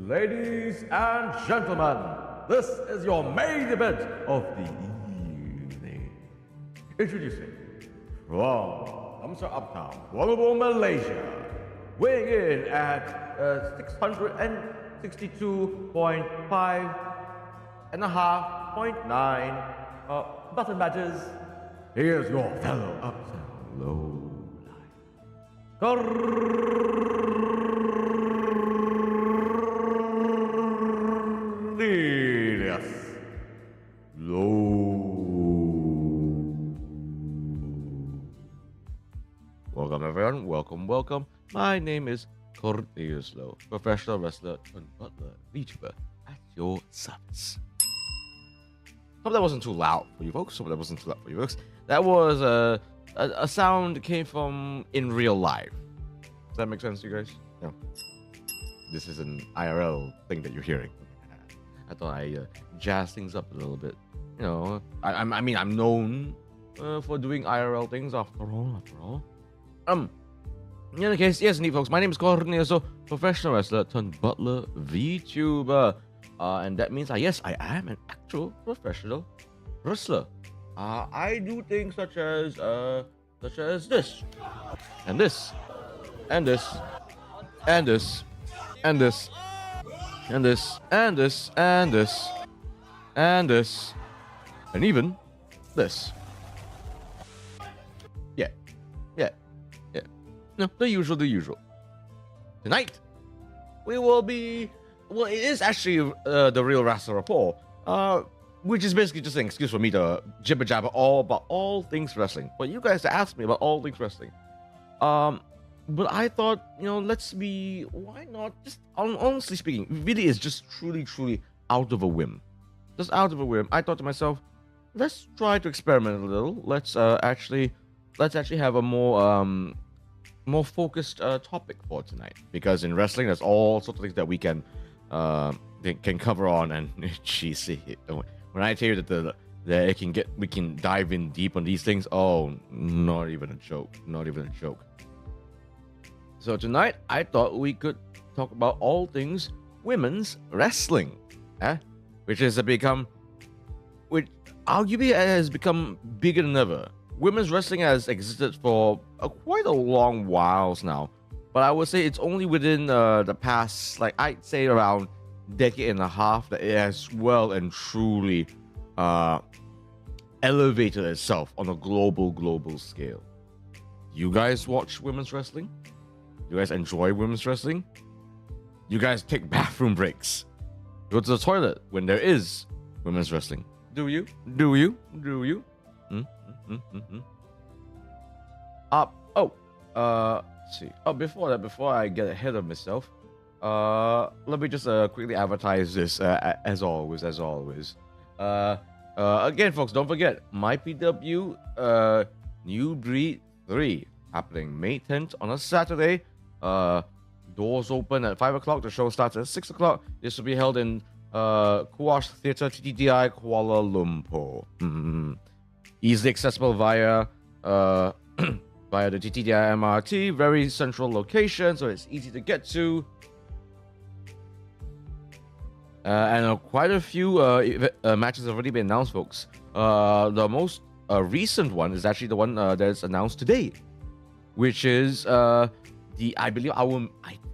Ladies and gentlemen, this is your main event of the evening. Introducing from Amsterdam Uptown, Kuala Lumpur, Malaysia, weighing in at 662.5 and a half, 0.9 button badges. Here's your fellow Uptown low life. Cornelius. Welcome everyone, welcome. My name is Cornelius, professional wrestler and Butler, Vtuber, at your service. Hope that wasn't too loud for you folks. That was a sound that came from in real life. Does that make sense to you guys? No. This is an IRL thing that you're hearing. I thought I jazz things up a little bit. You know, I mean, I'm known for doing IRL things after all. In any case, yes, indeed, folks. My name is Cornelius, professional wrestler turned Butler VTuber. And that means, yes, I am an actual professional wrestler. I do things such as this, and this, and this, and this, and this, and this, and this, and this, and this, and even this. Yeah. No, the usual. Tonight, we will be. Well, it is actually the real Wrestler Rapport, which is basically just an excuse for me to jibber jabber all about all things wrestling. But you guys asked me about all things wrestling. But I thought, why not? Just honestly speaking, really is just truly out of a whim. Just out of a whim. I thought to myself, let's try to experiment a little. Let's actually have a more focused topic for tonight, because in wrestling there's all sorts of things that we can cover on, and geez, when I tell you that we can dive in deep on these things, not even a joke. So tonight I thought we could talk about all things women's wrestling, which arguably has become bigger than ever. Women's wrestling has existed for quite a long while now, but I would say it's only within the past, I'd say around decade and a half, that it has well and truly elevated itself on a global scale. You guys watch women's wrestling? You guys enjoy women's wrestling? You guys take bathroom breaks? Go to the toilet when there is women's wrestling? Do you? Let's see. Before I get ahead of myself, let me just quickly advertise this as always. Again, folks, don't forget MyPW New Breed 3 happening May 10th on a Saturday. Doors open at 5 o'clock. The show starts at 6 o'clock. This will be held in Kuwash Theatre, TTDI, Kuala Lumpur. Easily accessible via the TTDI MRT, very central location, so it's easy to get to. And quite a few matches have already been announced, folks. The most recent one is actually the one that's announced today, which is I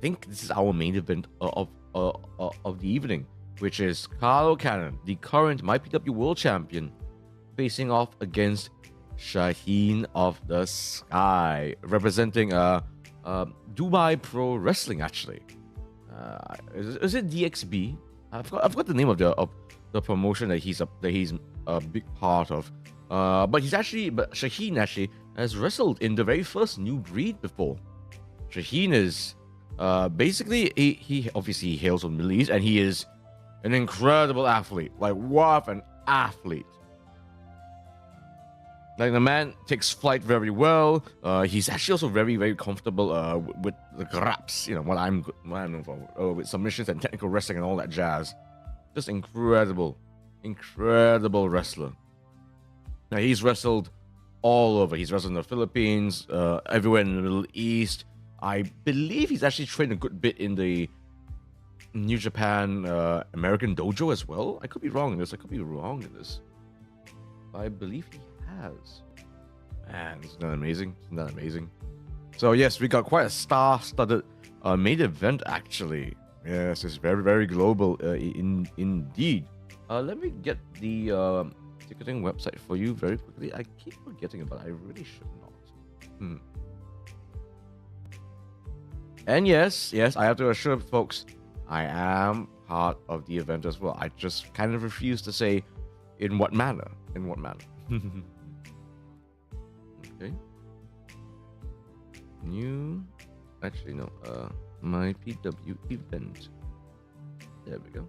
think this is our main event of the evening, which is Carlo Cannon, the current MyPW World Champion, facing off against Shaheen of the Sky, representing Dubai Pro Wrestling. Actually, is it DXB? I've got the name of the promotion that he's a big part of. But Shaheen actually has wrestled in the very first New Breed before. Shaheen is basically he obviously hails from the Middle East, and he is an incredible athlete. Like, what an athlete! Like, the man takes flight very well. He's actually also very comfortable with the graps. What I'm known for, with submissions and technical wrestling and all that jazz. Just incredible wrestler. Now, he's wrestled all over. He's wrestled in the Philippines, everywhere in the Middle East. I believe he's actually trained a good bit in the New Japan American Dojo as well. I could be wrong in this. I believe he has. Man, isn't that amazing? So yes, we got quite a star-studded main event actually. Yes, it's very, very global indeed. Let me get the ticketing website for you very quickly. I keep forgetting about it. I really should not. And yes, I have to assure folks, I am part of the event as well. I just kind of refuse to say in what manner. Okay. My PW event. There we go.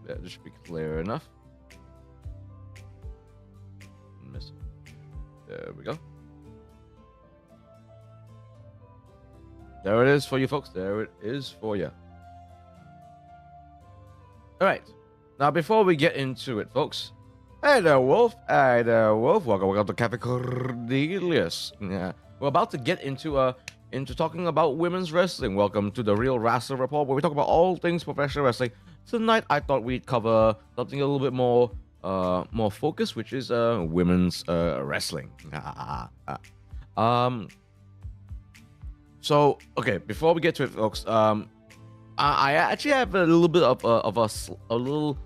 That should be clear enough. There we go. There it is for you, folks. There it is for you. All right. Now, before we get into it, folks. Hey there, Wolf. Welcome to Cafe Cornelius. Yeah, we're about to get into talking about women's wrestling. Welcome to the Real Wrestler Rapport, where we talk about all things professional wrestling. Tonight, I thought we'd cover something a little bit more focused, which is women's wrestling. So, okay, before we get to it, folks, I actually have a little bit of a little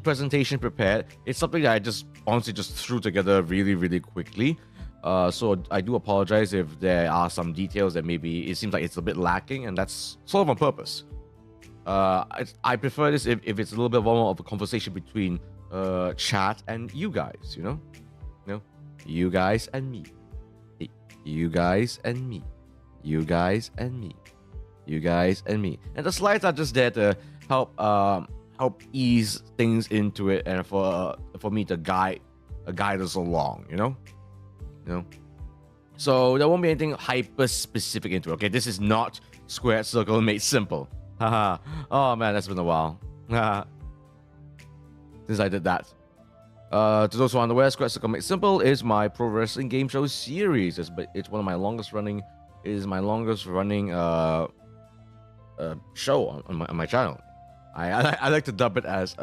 presentation prepared. It's something that I just honestly just threw together really, really quickly. So I do apologize if there are some details that maybe it seems like it's a bit lacking, and that's sort of on purpose. I prefer this if it's a little bit more of a conversation between chat and you guys, you know, you guys and me, you guys and me. You guys and me, and the slides are just there to help ease things into it, and for me to guide us along, you know. So there won't be anything hyper specific into it. Okay, this is not square circle made simple. Haha. Oh man, that's been a while. Since I did that. To those who aren't aware, Square Circle Made Simple is my pro wrestling game show series. It's one of my longest running. It is my longest running show on my channel. I like to dub it as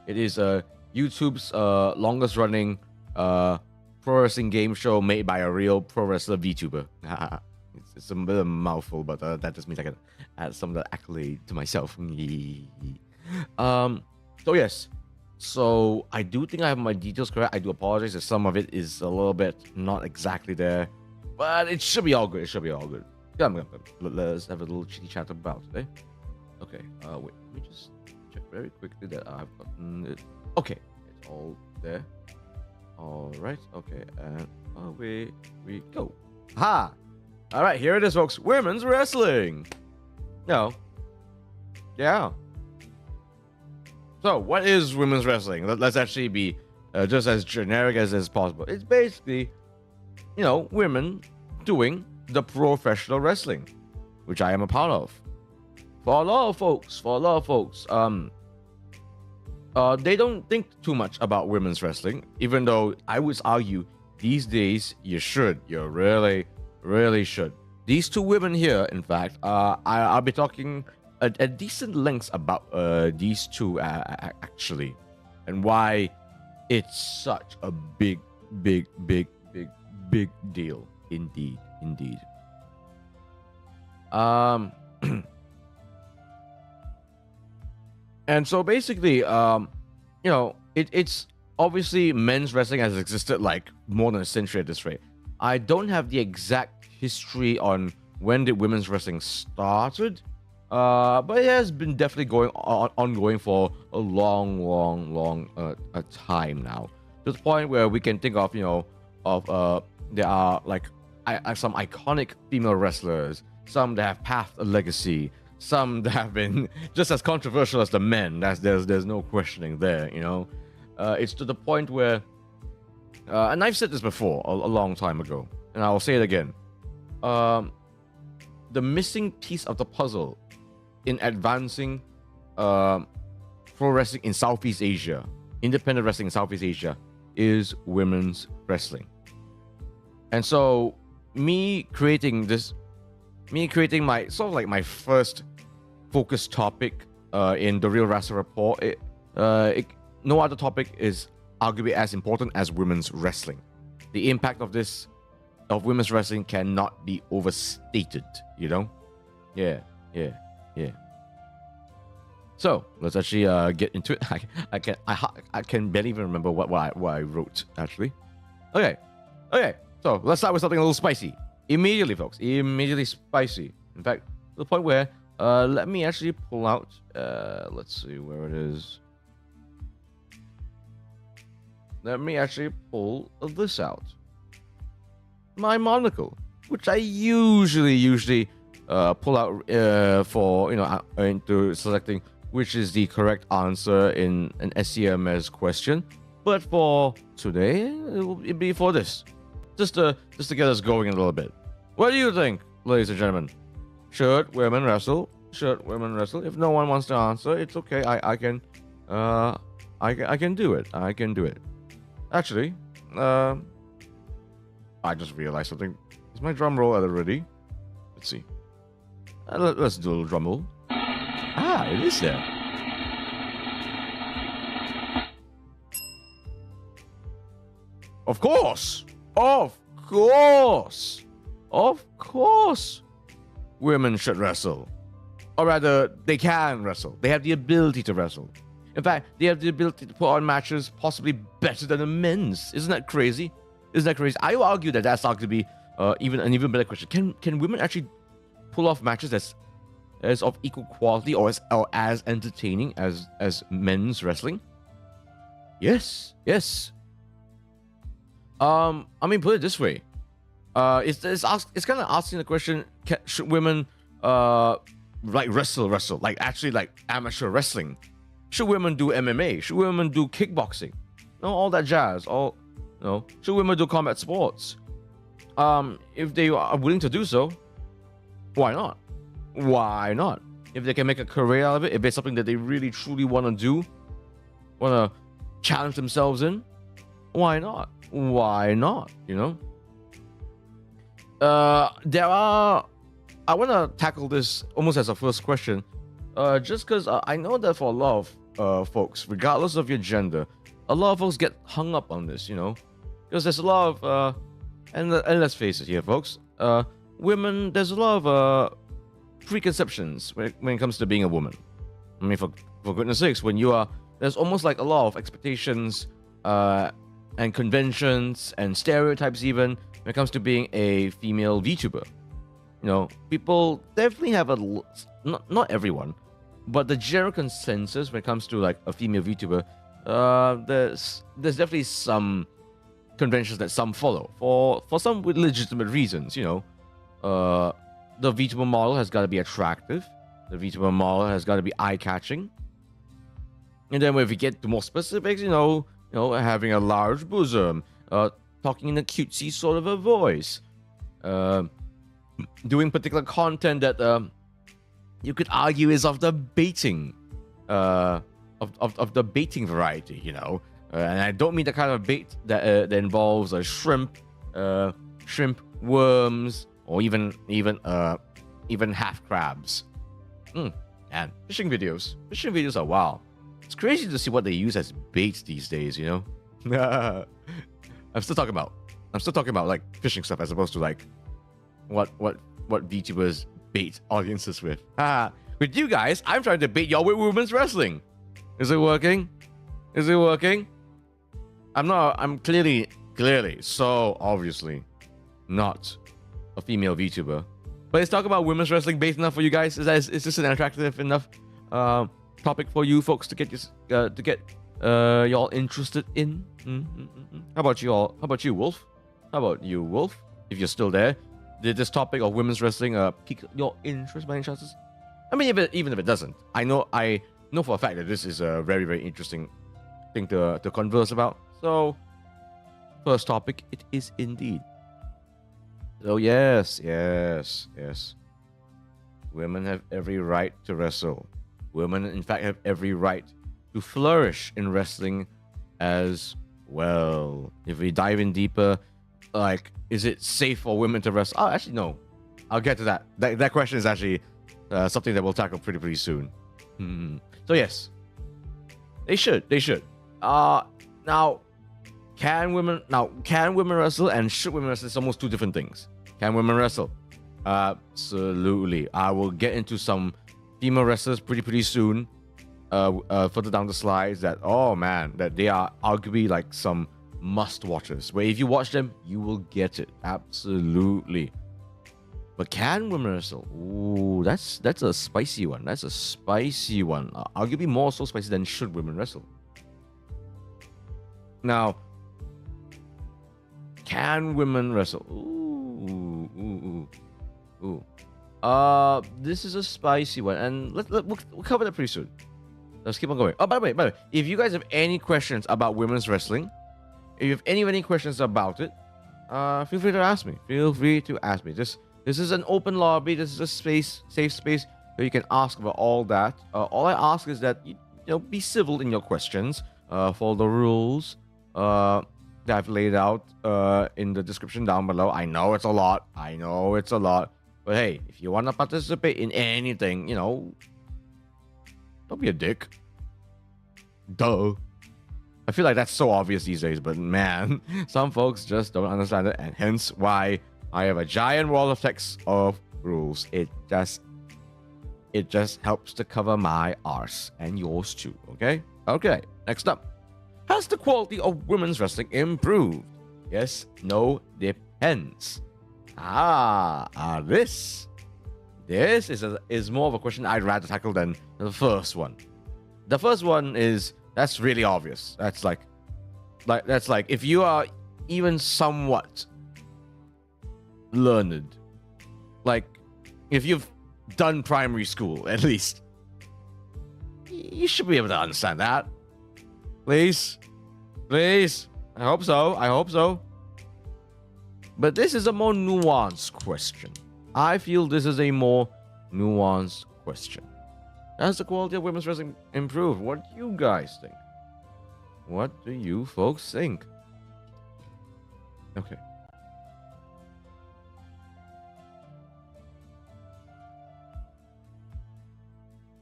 it is YouTube's longest running pro wrestling game show made by a real pro wrestler VTuber. It's a bit of a mouthful, but that just means I can add some of the accolade to myself. So yes. So I do think I have my details correct. I do apologize if some of it is a little bit not exactly there. But it should be all good. Come. Let's have a little chitty chat about it. Okay. Wait. Let me just check very quickly that I've gotten it. Okay. It's all there. All right. Okay. And away we go. Ha! All right. Here it is, folks. Women's wrestling. No. Yeah. So, what is women's wrestling? Let's actually be just as generic as possible. It's basically, women doing the professional wrestling, which I am a part of. For a lot of folks, they don't think too much about women's wrestling, even though I would argue these days you should. You really, really should. These two women here, in fact, I'll be talking at decent lengths about these two actually, and why it's such a big deal indeed. And so basically, it's obviously men's wrestling has existed like more than a century at this rate. I don't have the exact history on when did women's wrestling started, but it has been definitely ongoing for a long time now. To the point where we can think of, there are like some iconic female wrestlers, some that have passed a legacy, some that have been just as controversial as the men. There's no questioning there. It's to the point where, and I've said this before a long time ago, and I'll say it again. The missing piece of the puzzle in advancing pro wrestling in Southeast Asia, independent wrestling in Southeast Asia, is women's wrestling. And so me creating my sort of like my first focused topic in the real wrestling report. No other topic is arguably as important as women's wrestling. The impact of women's wrestling cannot be overstated. You know? Yeah. So let's actually get into it. I can barely even remember what I wrote actually. Okay. So let's start with something a little spicy. Immediately, folks. Immediately spicy. In fact, to the point where let me actually pull out. Let's see where it is. Let me actually pull this out. My monocle, which I usually pull out for into selecting which is the correct answer in an SCMS question. But for today, it'll be for this, just to get us going a little bit. What do you think, ladies and gentlemen? Should women wrestle? Should women wrestle? If no one wants to answer, it's okay. I can do it. I can do it. Actually, I just realized something. Is my drum roll ready? Let's see. Let's do a little drum roll. Ah, it is there. Of course. Women should wrestle. Or rather, they can wrestle. They have the ability to wrestle. In fact, they have the ability to put on matches possibly better than the men's. Isn't that crazy? I will argue that that's arguably even an even better question. Can women actually pull off matches as of equal quality or as entertaining as men's wrestling? Yes. I mean, put it this way. It's kind of asking the question: should women wrestle, like actually like amateur wrestling? Should women do MMA? Should women do kickboxing? All that jazz. Should women do combat sports? If they are willing to do so, why not? If they can make a career out of it, if it's something that they really truly want to do, want to challenge themselves in, why not? I want to tackle this almost as a first question, just because I know that for a lot of folks, regardless of your gender, a lot of folks get hung up on this, because there's a lot of and let's face it here, folks, women, there's a lot of preconceptions when it comes to being a woman. I mean, for goodness sakes, there's almost like a lot of expectations and conventions and stereotypes even when it comes to being a female VTuber. People definitely have not everyone, but the general consensus when it comes to like a female VTuber, there's definitely some conventions that some follow for some with legitimate reasons. The VTuber model has got to be attractive. The VTuber model has got to be eye-catching. And then if we get to more specifics, having a large bosom, talking in a cutesy sort of a voice, doing particular content that you could argue is of the baiting, of the baiting variety, and I don't mean the kind of bait that involves a shrimp, worms, or even half crabs. And fishing videos are wow. It's crazy to see what they use as bait these days, I'm still talking about like fishing stuff as opposed to like what VTubers bait audiences with. With you guys, I'm trying to bait y'all with women's wrestling. Is it working? I'm clearly so obviously not a female VTuber. But let's talk about women's wrestling bait enough for you guys. Is this an attractive enough topic for you folks to get y'all interested in? How about you all? How about you, Wolf? If you're still there, did this topic of women's wrestling pique your interest by any chances? I mean, even if it doesn't, I know for a fact that this is a very, very interesting thing to converse about. So, first topic, it is indeed. So yes. Women have every right to wrestle. Women, in fact, have every right to flourish in wrestling as well. If we dive in deeper, like, is it safe for women to wrestle? Oh, actually, no. I'll get to that. That question is actually something that we'll tackle pretty soon. So yes, they should. Now, can women wrestle and should women wrestle? It's almost two different things. Can women wrestle? Absolutely. I will get into some female wrestlers pretty soon. Further down the slides, that that they are arguably like some must watchers. Where if you watch them, you will get it. Absolutely. But can women wrestle? Ooh, that's a spicy one. That's a spicy one. Arguably more so spicy than should women wrestle. Now, can women wrestle? Ooh. This is a spicy one, and we'll cover that pretty soon. Let's keep on going. Oh, by the way, if you guys have any questions about women's wrestling, if you have any questions about it, feel free to ask me. This is an open lobby. This is a safe space where you can ask about all that. All I ask is that you be civil in your questions. Follow the rules that I've laid out in the description down below. I know it's a lot. But hey, if you want to participate in anything, don't be a dick. Duh. I feel like that's so obvious these days, but man, some folks just don't understand it, and hence why I have a giant wall of text of rules. It just helps to cover my arse and yours too, okay? Okay, next up. Has the quality of women's wrestling improved? Yes, no, depends. This is more of a question I'd rather tackle than the first one. The first one that's really obvious. That's like if you are even somewhat learned, like if you've done primary school at least, you should be able to understand that. Please. I hope so. But this is a more nuanced question. I feel this is a more nuanced question. Has the quality of women's wrestling improved? What do you guys think? What do you folks think? Okay.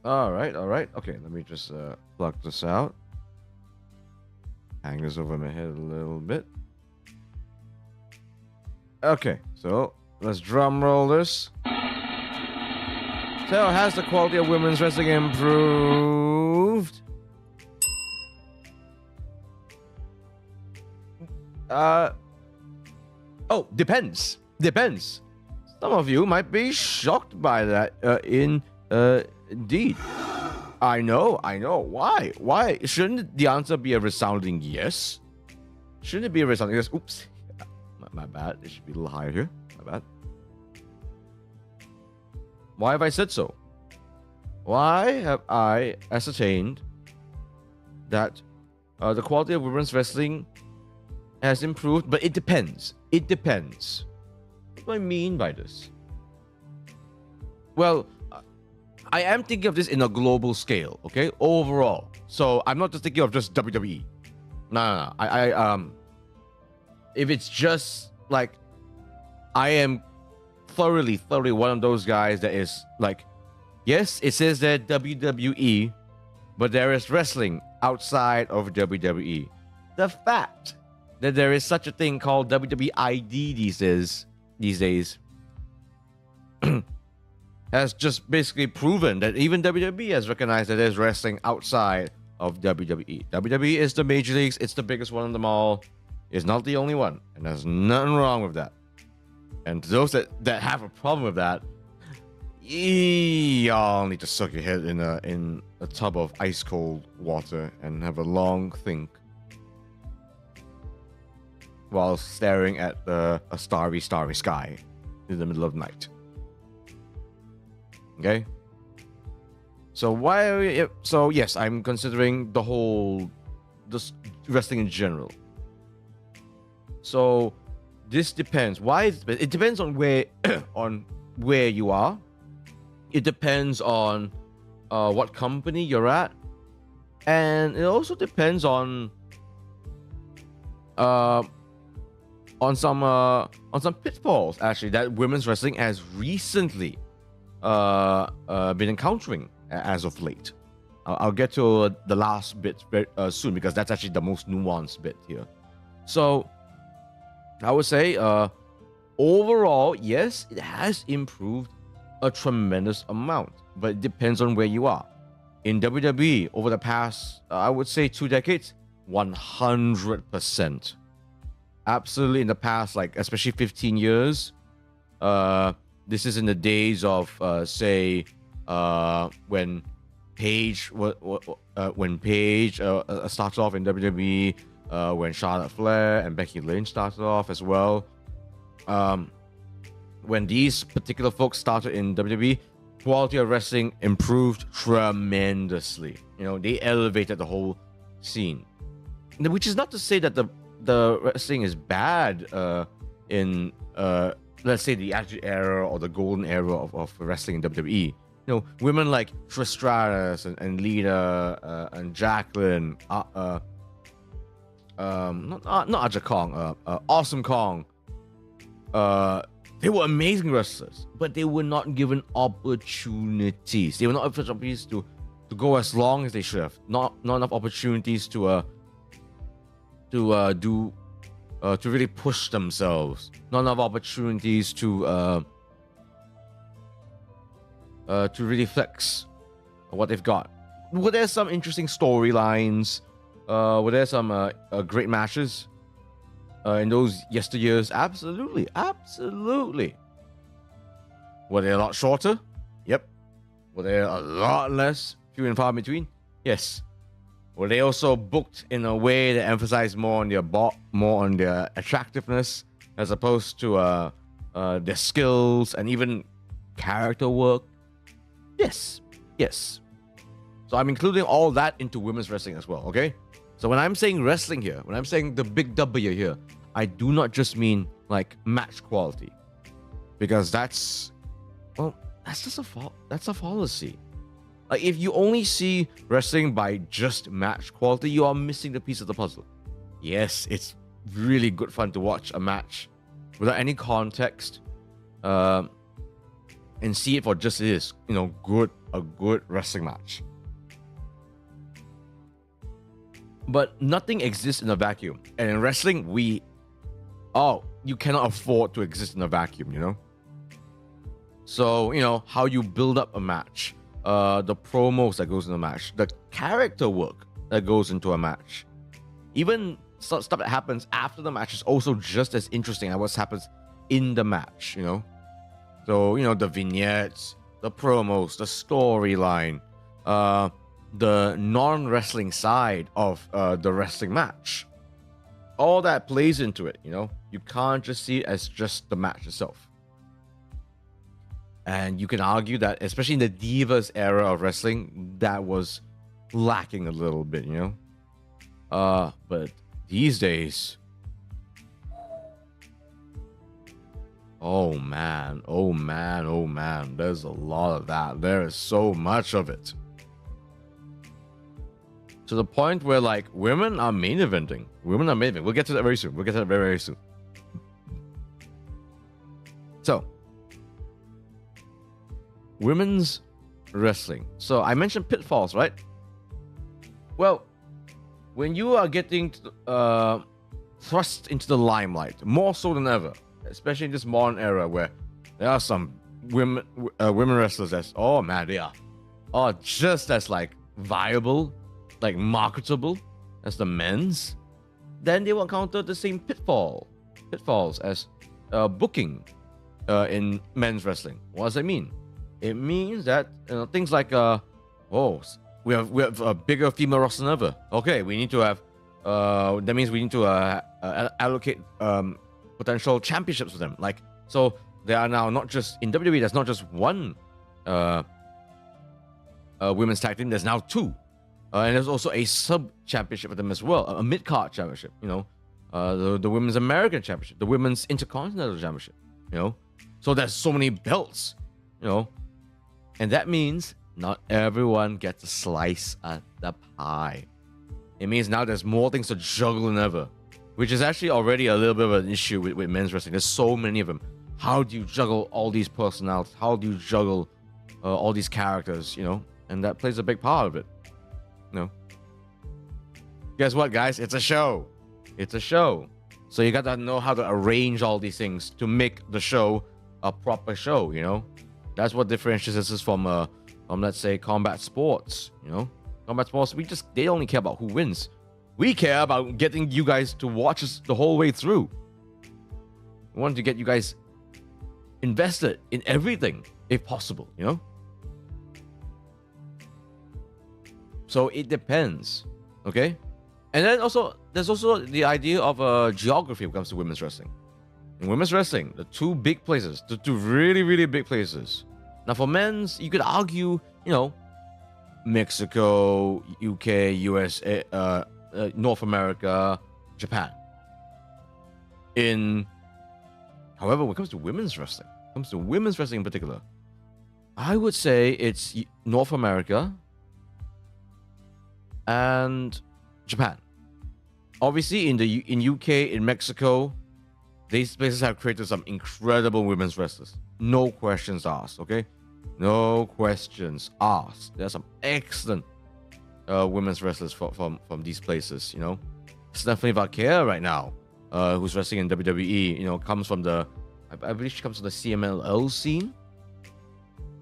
All right. Okay, let me just plug this out. Hang this over my head a little bit. Okay, so let's drum roll this. So, has the quality of women's wrestling improved? Depends. Some of you might be shocked by that. Indeed. I know. Why? Shouldn't the answer be a resounding yes? Shouldn't it be a resounding yes? Oops. My bad. It should be a little higher here. My bad. Why have I said so? Why have I ascertained that the quality of women's wrestling has improved? But it depends. What do I mean by this? Well, I am thinking of this in a global scale, okay? Overall. So I'm not just thinking of just WWE. No. If it's just like, I am thoroughly one of those guys that is like, yes, it says that WWE, but there is wrestling outside of WWE. The fact that there is such a thing called WWID these days has just basically proven that even WWE has recognized that there's wrestling outside of WWE. WWE is the major leagues. It's the biggest one of them all. It's not the only one, and there's nothing wrong with that. And to those that have a problem with that, y'all need to suck your head in a tub of ice cold water and have a long think while staring at a starry sky in the middle of the night. Okay? So yes, I'm considering this wrestling in general. So this depends. It depends on where you are. It depends on what company you're at, and it also depends on some pitfalls actually that women's wrestling has recently been encountering as of late. I'll get to the last bit very soon, because that's actually the most nuanced bit here. So I would say overall, yes, it has improved a tremendous amount, but it depends on where you are. In WWE, over the past, I would say 2 decades, 100%. Absolutely, in the past, like especially 15 years, this is in the days of, say, when Paige started off in WWE, when Charlotte Flair and Becky Lynch started off as well. When these particular folks started in WWE, quality of wrestling improved tremendously. You know, they elevated the whole scene. Which is not to say that the wrestling is bad in let's say the Attitude Era or the golden era of wrestling in WWE. You know, women like Trish Stratus and Lita and Jacqueline, not Aja Kong, Awesome Kong. They were amazing wrestlers, but they were not given opportunities. They were not given opportunities to go as long as they should have. Not enough opportunities to really push themselves. Not enough opportunities to really flex what they've got. Were there some interesting storylines? Were there some great matches in those yesteryears? Absolutely. Were they a lot shorter? Yep. Were they a lot less few and far between? Yes. Were they also booked in a way that emphasized more on their attractiveness as opposed to their skills and even character work? Yes. So I'm including all that into women's wrestling as well, okay? So when I'm saying wrestling here, when I'm saying the big W here, I do not just mean like match quality, because that's just a fallacy. Like, if you only see wrestling by just match quality, you are missing the piece of the puzzle. Yes, it's really good fun to watch a match without any context, and see it for just it is, you know, a good wrestling match. But nothing exists in a vacuum, and in wrestling, you cannot afford to exist in a vacuum, you know. So, you know, how you build up a match, the promos that goes in a match, the character work that goes into a match, even stuff that happens after the match is also just as interesting as what happens in the match, you know. So, you know, the vignettes, the promos, the storyline, the non-wrestling side of the wrestling match, all that plays into it, you know. You can't just see it as just the match itself. And you can argue that, especially in the Divas era of wrestling, that was lacking a little bit, you know. But these days, oh man, there's a lot of that. There is so much of it. To the point where, like, women are main eventing. We'll get to that very soon. Very soon. So, women's wrestling. So I mentioned pitfalls, right? Well, when you are getting thrust into the limelight, more so than ever, especially in this modern era where there are some women wrestlers that's, oh man, they are just as like viable, like marketable as the men's, then they will encounter the same pitfalls as booking in men's wrestling. What does that mean? It means that, you know, things like we have a bigger female roster than ever. Okay, we need to have that means we need to allocate potential championships for them. Like, so there are now not just in WWE. There's not just one women's tag team. There's now two, and there's also a sub championship for them as well, a mid card championship. You know, the women's American championship, the women's intercontinental championship. You know, so there's so many belts. You know, and that means not everyone gets a slice at the pie. It means now there's more things to juggle than ever, which is actually already a little bit of an issue with men's wrestling. There's so many of them. How do you juggle all these personalities? How do you juggle all these characters, you know, and that plays a big part of it. You know, guess what, guys? It's a show. It's a show. So you got to know how to arrange all these things to make the show a proper show. You know, that's what differentiates us from let's say combat sports. You know, combat sports, they only care about who wins. We care about getting you guys to watch us the whole way through. We want to get you guys invested in everything, if possible, you know? So it depends, okay? And then also, there's also the idea of geography when it comes to women's wrestling. In women's wrestling, the two big places, the two really, really big places. Now for men's, you could argue, you know, Mexico, UK, USA, North America, Japan. However, when it comes to women's wrestling, in particular, I would say it's North America and Japan. Obviously, in UK, in Mexico, these places have created some incredible women's wrestlers. No questions asked, okay? No questions asked. There are some excellent women's wrestlers from these places, you know. Stephanie Vaquer right now, who's wrestling in WWE, you know, comes from I believe she comes from the CMLL scene.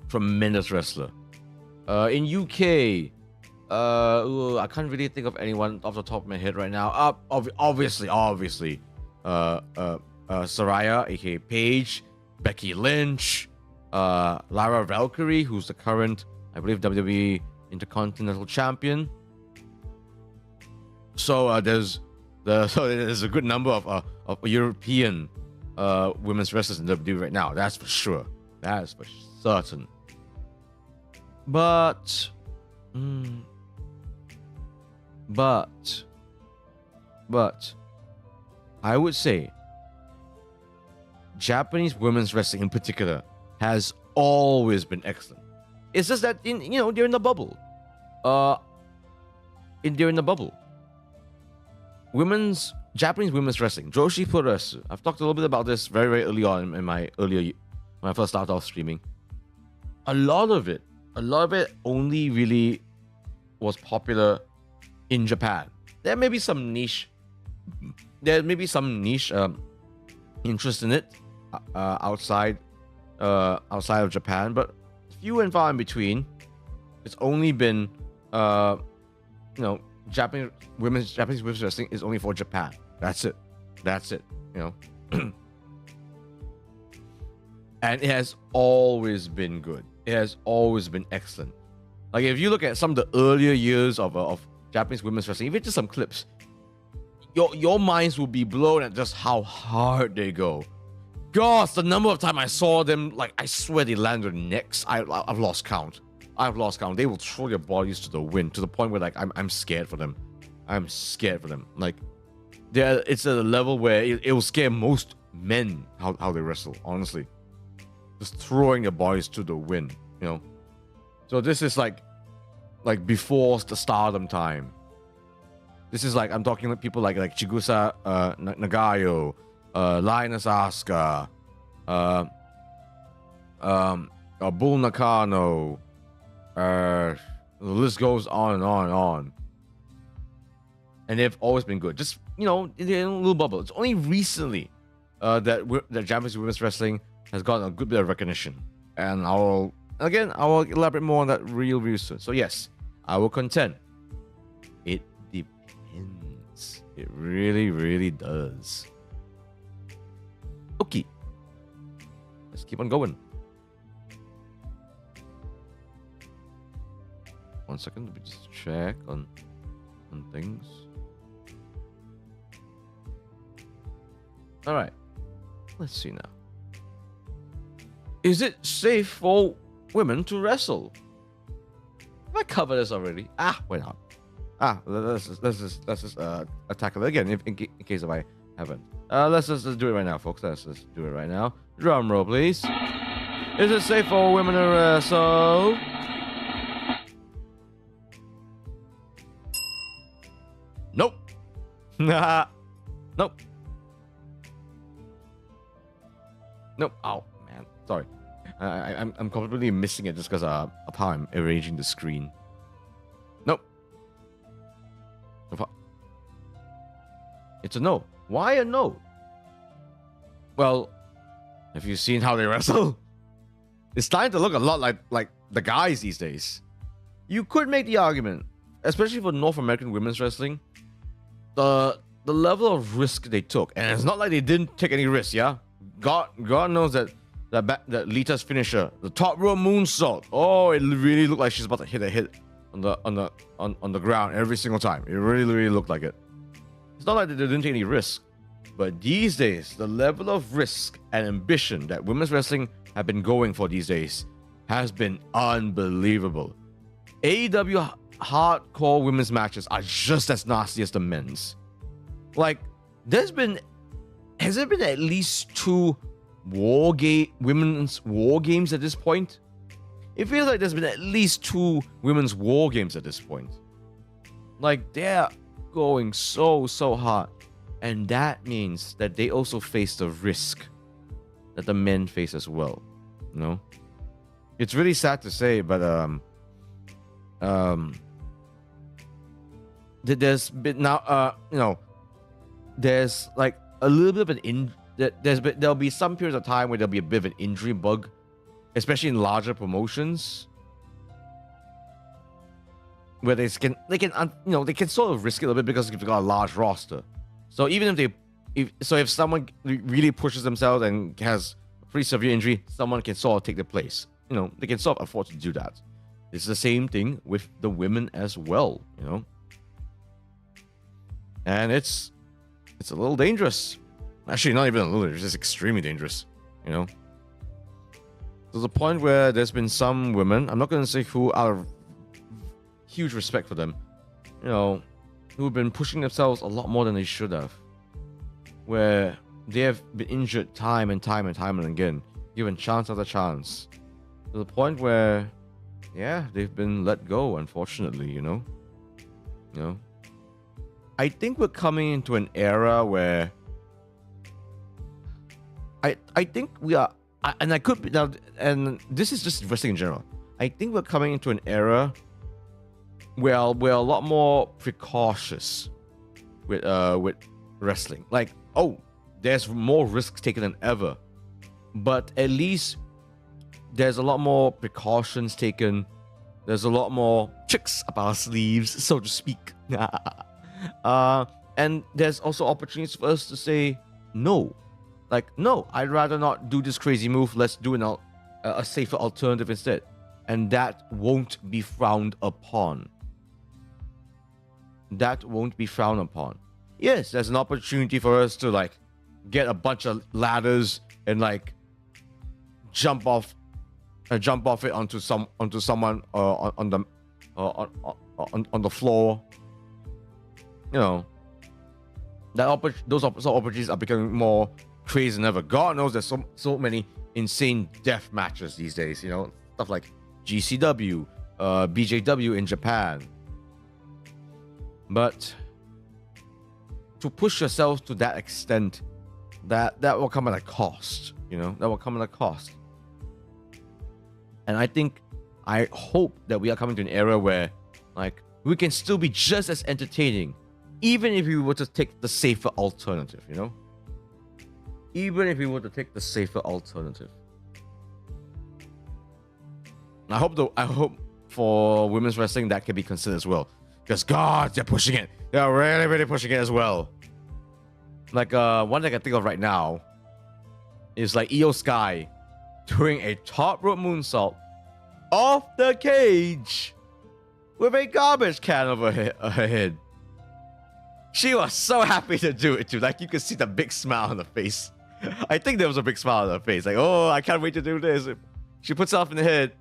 Tremendous wrestler. In UK, I can't really think of anyone off the top of my head right now. Obviously, Saraya, aka Paige, Becky Lynch, Lara Valkyrie, who's the current, I believe, WWE Intercontinental Champion. So there's a good number of European women's wrestlers in WWE right now. That's for sure. That is for certain. But I would say Japanese women's wrestling in particular has always been excellent. It's just that during the bubble, Japanese women's wrestling, Joshi Puresu. I've talked a little bit about this very, very early on when I first started off streaming. A lot of it only really was popular in Japan. There may be some niche interest in it outside of Japan, but few and far in between. It's only been Japanese women's wrestling is only for Japan. That's it, you know. And it has always been good. It has always been excellent. Like if you look at some of the earlier years of Japanese women's wrestling, even just some clips, your minds will be blown at just how hard they go. Gosh, the number of times I saw them, like I swear they land their necks. I've lost count. They will throw their bodies to the wind to the point where like I'm scared for them. Like it's at a level where it will scare most men how they wrestle, honestly. Just throwing their bodies to the wind, you know. So this is like before the Stardom time. This is like I'm talking with people like Chigusa Nagayo, Lioness Asuka, Bull Nakano. The list goes on and on and on. And they've always been good. Just in a little bubble. It's only recently that Japanese women's wrestling has gotten a good bit of recognition. And I will elaborate more on that real soon. So yes, I will contend. It depends. It really, really does. Okay. Let's keep on going. 1 second, let me just check on things. All right. Let's see now. Is it safe for women to wrestle? Have I covered this already? Why not? Let's just tackle it again in case if I haven't. Let's just do it right now, folks. Let's just do it right now. Drum roll, please. Is it safe for women to wrestle? Nope. Nope. Nope. Oh man, sorry. I'm completely missing it just because of how I'm arranging the screen. Nope. It's a no. Why a no? Well, have you seen how they wrestle? It's starting to look a lot like the guys these days. You could make the argument, especially for North American women's wrestling, the level of risk they took, and it's not like they didn't take any risk. Yeah, God knows that Lita's finisher, the top row moonsault. Oh, it really looked like she's about to hit a hit on the ground every single time. It really looked like it. It's not like they didn't take any risk, but these days the level of risk and ambition that women's wrestling have been going for these days has been unbelievable. AEW hardcore women's matches are just as nasty as the men's. Like, has there been at least 2 women's war games at this point? It feels like there's been at least 2 women's war games at this point. Like, they're going so hard, and that means that they also face the risk that the men face as well. You know, it's really sad to say, but there's been now there's like a little bit of there'll be some periods of time where there'll be a bit of an injury bug, especially in larger promotions, where they can sort of risk it a little bit because they've got a large roster. So even if someone really pushes themselves and has a pretty severe injury, someone can sort of take their place. You know, they can sort of afford to do that. It's the same thing with the women as well, you know. And it's a little dangerous. Actually, not even a little, it's just extremely dangerous, you know. There's a point where there's been some women, I'm not going to say who, out of huge respect for them, you know, who've been pushing themselves a lot more than they should have, where they have been injured time and time and again, given chance after chance, to the point where, yeah, they've been let go, unfortunately, you know. I think we're coming into an era where I think we are, and I could be now, and this is just wrestling in general. I think we're coming into an era where we're a lot more precautious with wrestling. Like, oh, there's more risks taken than ever, but at least there's a lot more precautions taken. There's a lot more tricks up our sleeves, so to speak. And there's also opportunities for us to say no. Like, no, I'd rather not do this crazy move. Let's do a safer alternative instead. And that won't be frowned upon. That won't be frowned upon. Yes, there's an opportunity for us to like get a bunch of ladders and like jump off it onto someone on the floor. You know, those opportunities are becoming more crazy than ever. God knows there's so many insane death matches these days. You know, stuff like GCW, BJW in Japan. But to push yourself to that extent, that will come at a cost. You know, that will come at a cost. And I hope that we are coming to an era where, like, we can still be just as entertaining, even if we were to take the safer alternative, you know? Even if we were to take the safer alternative. I hope for women's wrestling that can be considered as well. Because, God, they're pushing it. They're really pushing it as well. Like, one that I can think of right now is like Io Sky doing a top rope moonsault off the cage with a garbage can over her head. She was so happy to do it too. Like, you could see the big smile on her face. I think there was a big smile on her face. Like, oh, I can't wait to do this. She puts herself in the head,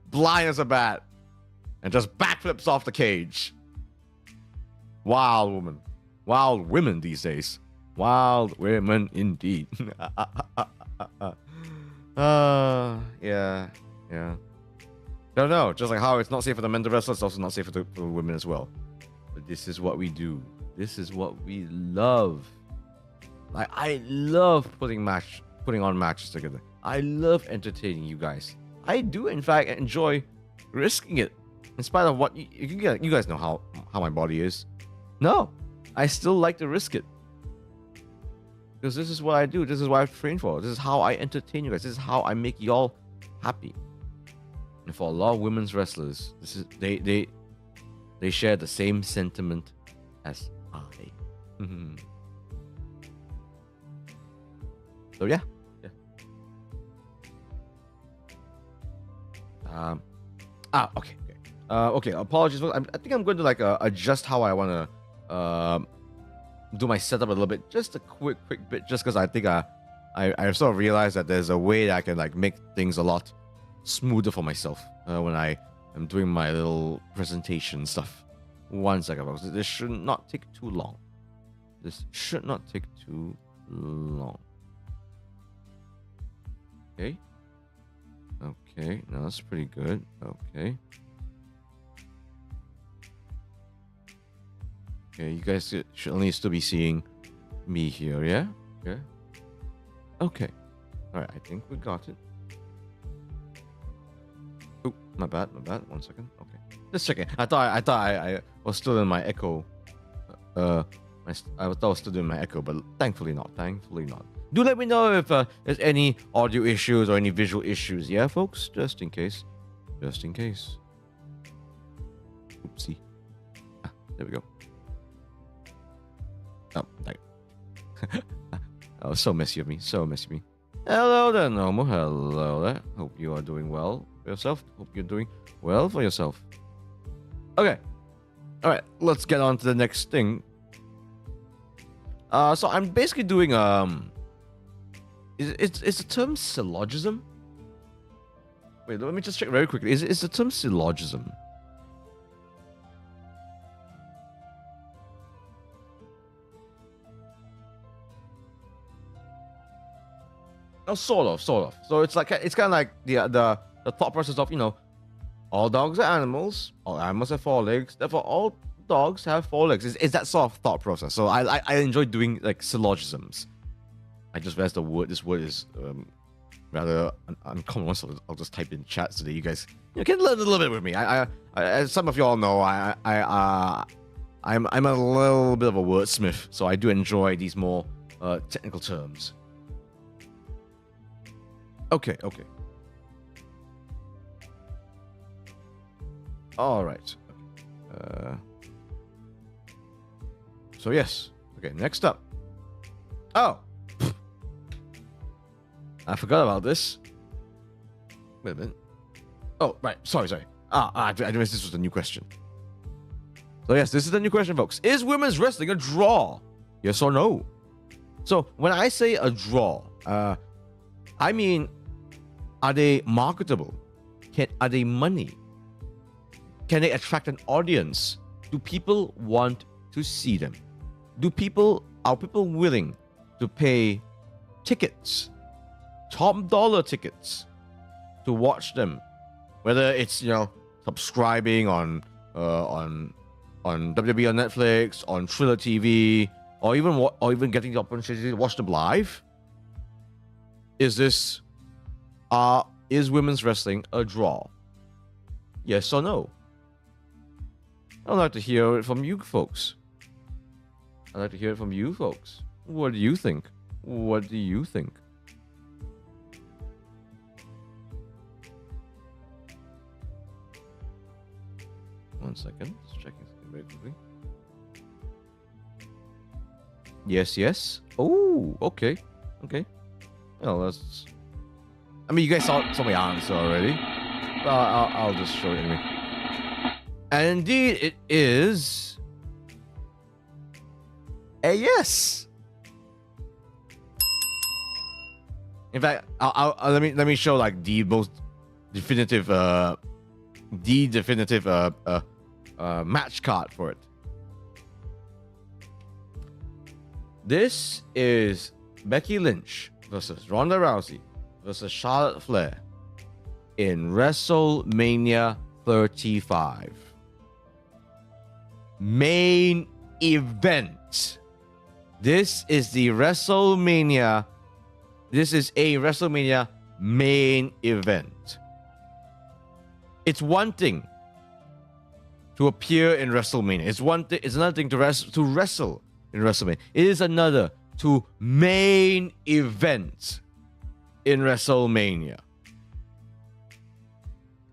blind as a bat, and just backflips off the cage. Wild woman. Wild women these days. Wild women indeed. Yeah. Don't know. Just like how it's not safe for the men to wrestle, it's also not safe for women as well. But this is what we do. This is what we love. Like, I love putting on matches together. I love entertaining you guys. I do, in fact, enjoy risking it. In spite of what you guys know how my body is. No, I still like to risk it. Because this is what I do. This is what I've trained for. This is how I entertain you guys. This is how I make y'all happy. And for a lot of women's wrestlers, this is they share the same sentiment as I. So yeah. Okay. Okay. Apologies. I think I'm going to like adjust how I want to do my setup a little bit, just a quick bit, just because I think I sort of realized that there's a way that I can like make things a lot smoother for myself when I am doing my little presentation stuff. 1 second, folks. This should not take too long. This should not take too long. Okay. Okay. No, that's pretty good. Okay. Okay, you guys should only still be seeing me here, yeah? Yeah. Okay. Alright, I think we got it. Oh, my bad. 1 second. Okay. Just checking. I thought I was still in my echo. I thought I was still doing my echo, but thankfully not. Do let me know if there's any audio issues or any visual issues, yeah, folks? Just in case. Oopsie. There we go. Oh, oh, so messy of me. Hello there, Normal. Hello there. Hope you are doing well for yourself. Hope you're doing well for yourself. Okay. Alright, let's get on to the next thing. So I'm basically doing Is the term syllogism? Wait, let me just check very quickly. Is the term syllogism? Oh, sort of. So it's kind of like the thought process of, all dogs are animals, all animals have 4 legs, therefore all dogs have 4 legs. Is that sort of thought process? So I enjoy doing like syllogisms. I just realized this word is rather uncommon, so I'll just type in chat so that you guys can learn a little bit with me. As some of you all know, I'm a little bit of a wordsmith, so I do enjoy these more technical terms. Okay. All right. So yes. Okay. Next up. Oh. I forgot about this. Wait a minute. Oh, right. Sorry. I realized this was a new question. So yes, this is the new question, folks. Is women's wrestling a draw? Yes or no? So when I say a draw, I mean, are they marketable? Are they money? Can they attract an audience? Do people want to see them? Are people willing to pay tickets, top dollar tickets, to watch them? Whether it's subscribing on WWE on Netflix, on Thriller TV, or even getting the opportunity to watch them live. Is women's wrestling a draw? Yes or no? I'd like to hear it from you folks. What do you think? 1 second. Just checking something very quickly. Yes. Oh, okay. Well, that's... I mean, you guys saw my answer already. But I'll just show it anyway. And indeed, it is a yes. In fact, let me show like the most definitive match card for it. This is Becky Lynch versus Ronda Rousey versus Charlotte Flair in WrestleMania 35. Main event. This is a WrestleMania main event. It's one thing to appear in WrestleMania. It's another thing to wrestle in WrestleMania. It is another to main event in WrestleMania.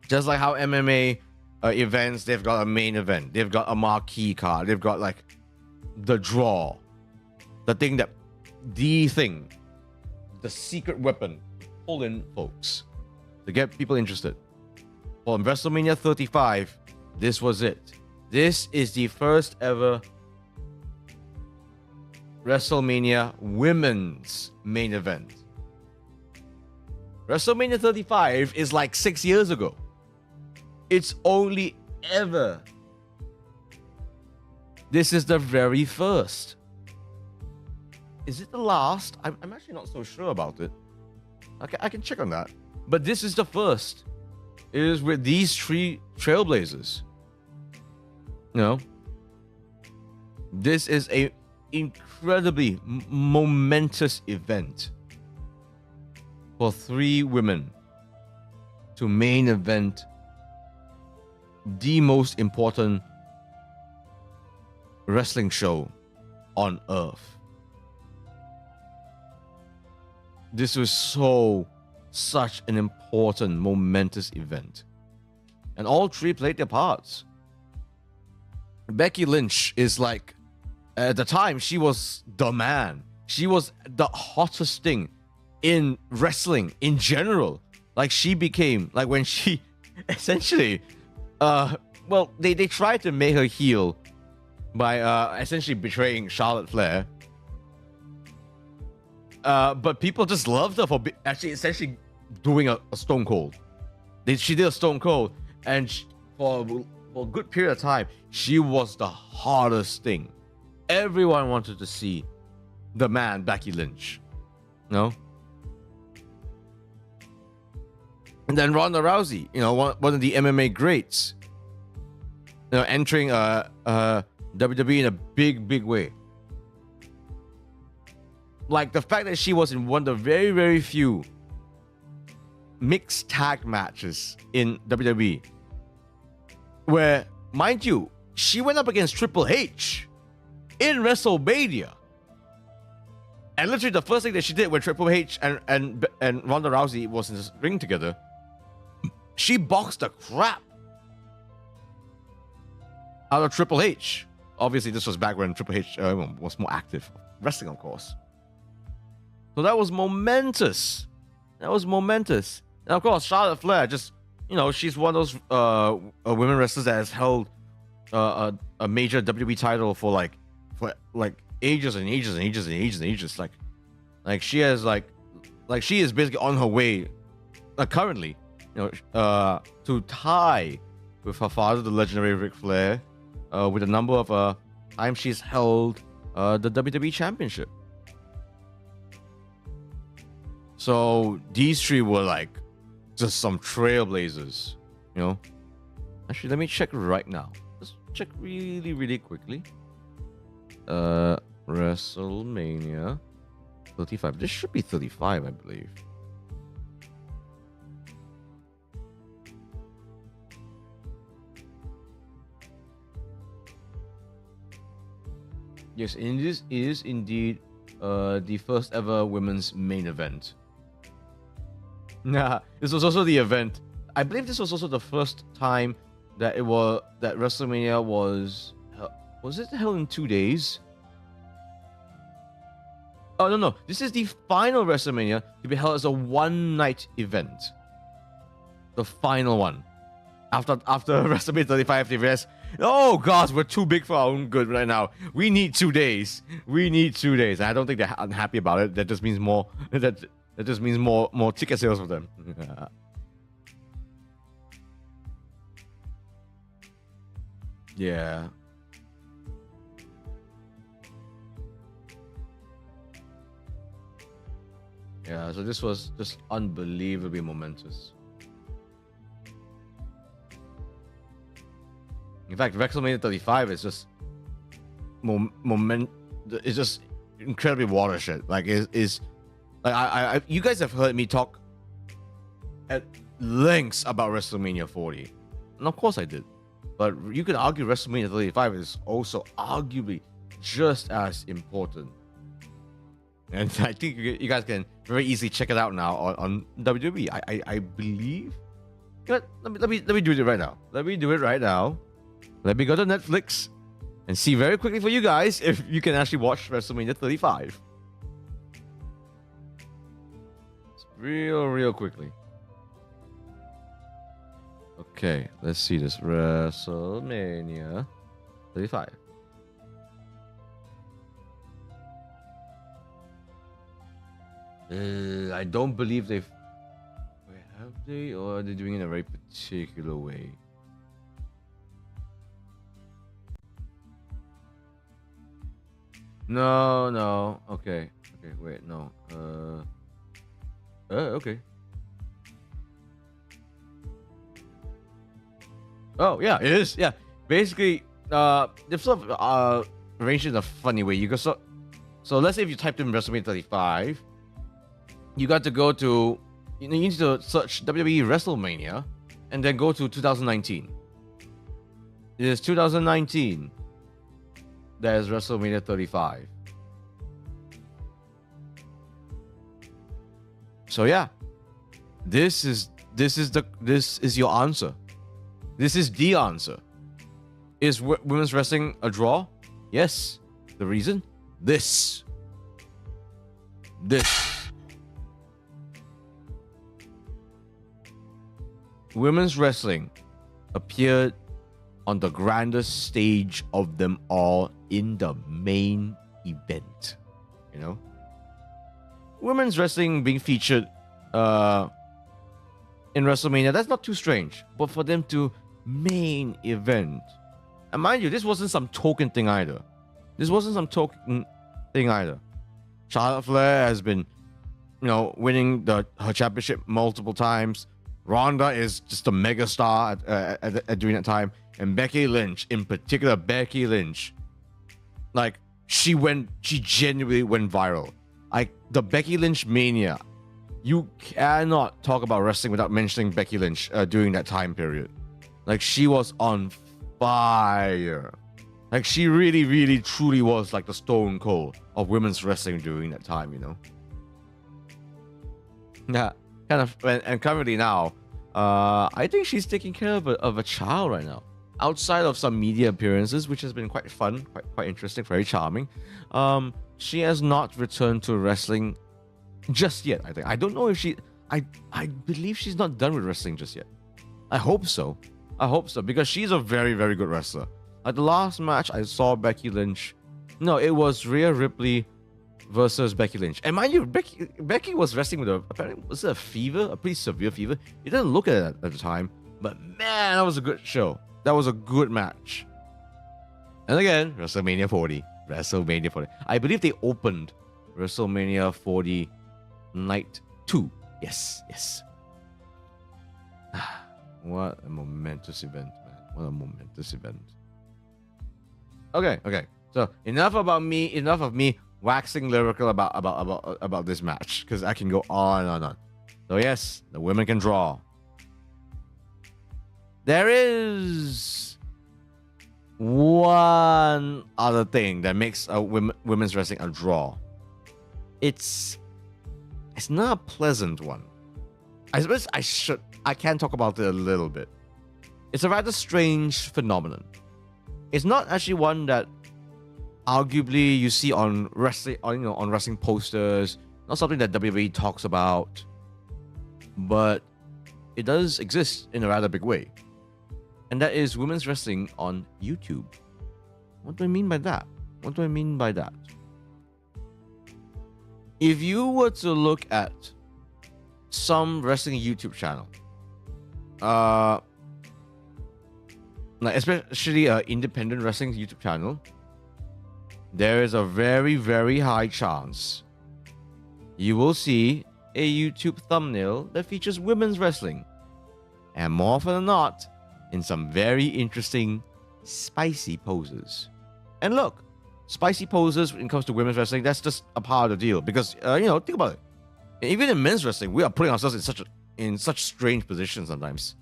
Just like how MMA events, they've got a main event. They've got a marquee card. They've got like the draw. The secret weapon, pull in folks to get people interested. Well, in WrestleMania 35, this was it. This is the first ever WrestleMania women's main event. WrestleMania 35 is like 6 years ago. It's only ever. This is the very first. Is it the last? I'm actually not so sure about it. I can check on that. But this is the first. It is with these three trailblazers. You know, this is a incredibly momentous event for three women to main event the most important wrestling show on earth. This was such an important, momentous event. And all three played their parts. Becky Lynch is like, at the time, she was the man. She was the hottest thing in wrestling in general. Like, she became, like, when she essentially, they tried to make her heel by essentially betraying Charlotte Flair. But people just loved her for essentially doing a Stone Cold. She did a Stone Cold, and for a good period of time, she was the hottest thing. Everyone wanted to see the man, Becky Lynch. No? And then Ronda Rousey, you know, one of the MMA greats, you know, entering WWE in a big way. Like, the fact that she was in one of the very, very few mixed tag matches in WWE, where, mind you, she went up against Triple H in WrestleMania. And literally the first thing that she did when Triple H and Ronda Rousey was in the ring together, she boxed the crap out of Triple H. Obviously, this was back when Triple H was more active. Wrestling, of course. So that was momentous. And of course, Charlotte Flair, just, you know, she's one of those women wrestlers that has held a major WWE title for ages and ages. Like she has like she is basically on her way currently, you know, to tie with her father, the legendary Ric Flair, with a number of times she's held the WWE Championship. So these three were like just some trailblazers, you know. Actually, let me check right now. Let's check really quickly. WrestleMania 35. This should be 35, I believe. Yes, and this is indeed the first ever women's main event. Nah, this was also the event. I believe this was also the first time that WrestleMania was it held in 2 days? Oh no! This is the final WrestleMania to be held as a one-night event. The final one. After WrestleMania 35, they realized, oh gosh, we're too big for our own good right now. We need 2 days. And I don't think they're unhappy about it. That just means more. That just means more ticket sales for them. Yeah. Yeah, so this was just unbelievably momentous. In fact, WrestleMania 35 is just it's just incredibly watershed. Like, is like I you guys have heard me talk at lengths about WrestleMania 40. And of course I did. But you could argue WrestleMania 35 is also arguably just as important. And I think you guys can very easily check it out now on WWE. I believe. You know what? Let me do it right now. Let me do it right now. Let me go to Netflix and see very quickly for you guys if you can actually watch WrestleMania 35. It's real quickly. Okay, let's see this. WrestleMania 35. I don't believe they've... Wait, have they? Or are they doing it in a very particular way? No. Okay, wait, no. Okay. Oh, yeah, it is. Yeah. Basically, they've sort of arranged it in a funny way. You go so let's say if you typed in WrestleMania 35, you got to go to, you need to search WWE WrestleMania and then go to 2019. It is 2019. There's WrestleMania 35. So yeah, this is your answer. This is the answer. Is women's wrestling a draw? Yes. The reason? This. Women's wrestling appeared on the grandest stage of them all in the main event. You know? Women's wrestling being featured in WrestleMania, that's not too strange. But for them to main event, and mind you, this wasn't some token thing either. Charlotte Flair has been, winning her championship multiple times. Ronda is just a mega star at during that time. And Becky Lynch, in particular, like, she genuinely went viral. Like, the Becky Lynch mania, you cannot talk about wrestling without mentioning Becky Lynch during that time period. Like, she was on fire. Like, she really, truly was like the Stone Cold of women's wrestling during that time, Yeah, kind of. And currently now, I think she's taking care of a child right now. Outside of some media appearances, which has been quite fun, quite interesting, very charming, she has not returned to wrestling just yet. I think. I don't know if she. I believe she's not done with wrestling just yet. I hope so. Because she's a very, very good wrestler. Like the last match I saw Becky Lynch, no, it was Rhea Ripley versus Becky Lynch. And mind you, Becky was wrestling with apparently, was it a fever? A pretty severe fever. You didn't look at it at the time, but man, that was a good show. That was a good match. And again, WrestleMania 40. I believe they opened WrestleMania 40 Night 2. Yes. What a momentous event, man. Okay. So enough of me waxing lyrical about this match, because I can go on. So yes, the women can draw. There is one other thing that makes women's wrestling a draw. It's not a pleasant one. I suppose I can talk about it a little bit. It's a rather strange phenomenon. It's not actually one that arguably you see on wrestling, on wrestling posters. Not something that WWE talks about, but it does exist in a rather big way. And that is women's wrestling on YouTube. What do I mean by that? If you were to look at some wrestling YouTube channel, like especially independent wrestling YouTube channel, there is a very, very high chance you will see a YouTube thumbnail that features women's wrestling. And more often than not, in some very interesting, spicy poses. And look, spicy poses when it comes to women's wrestling, that's just a part of the deal. Because, think about it. Even in men's wrestling, we are putting ourselves in such in such strange positions sometimes.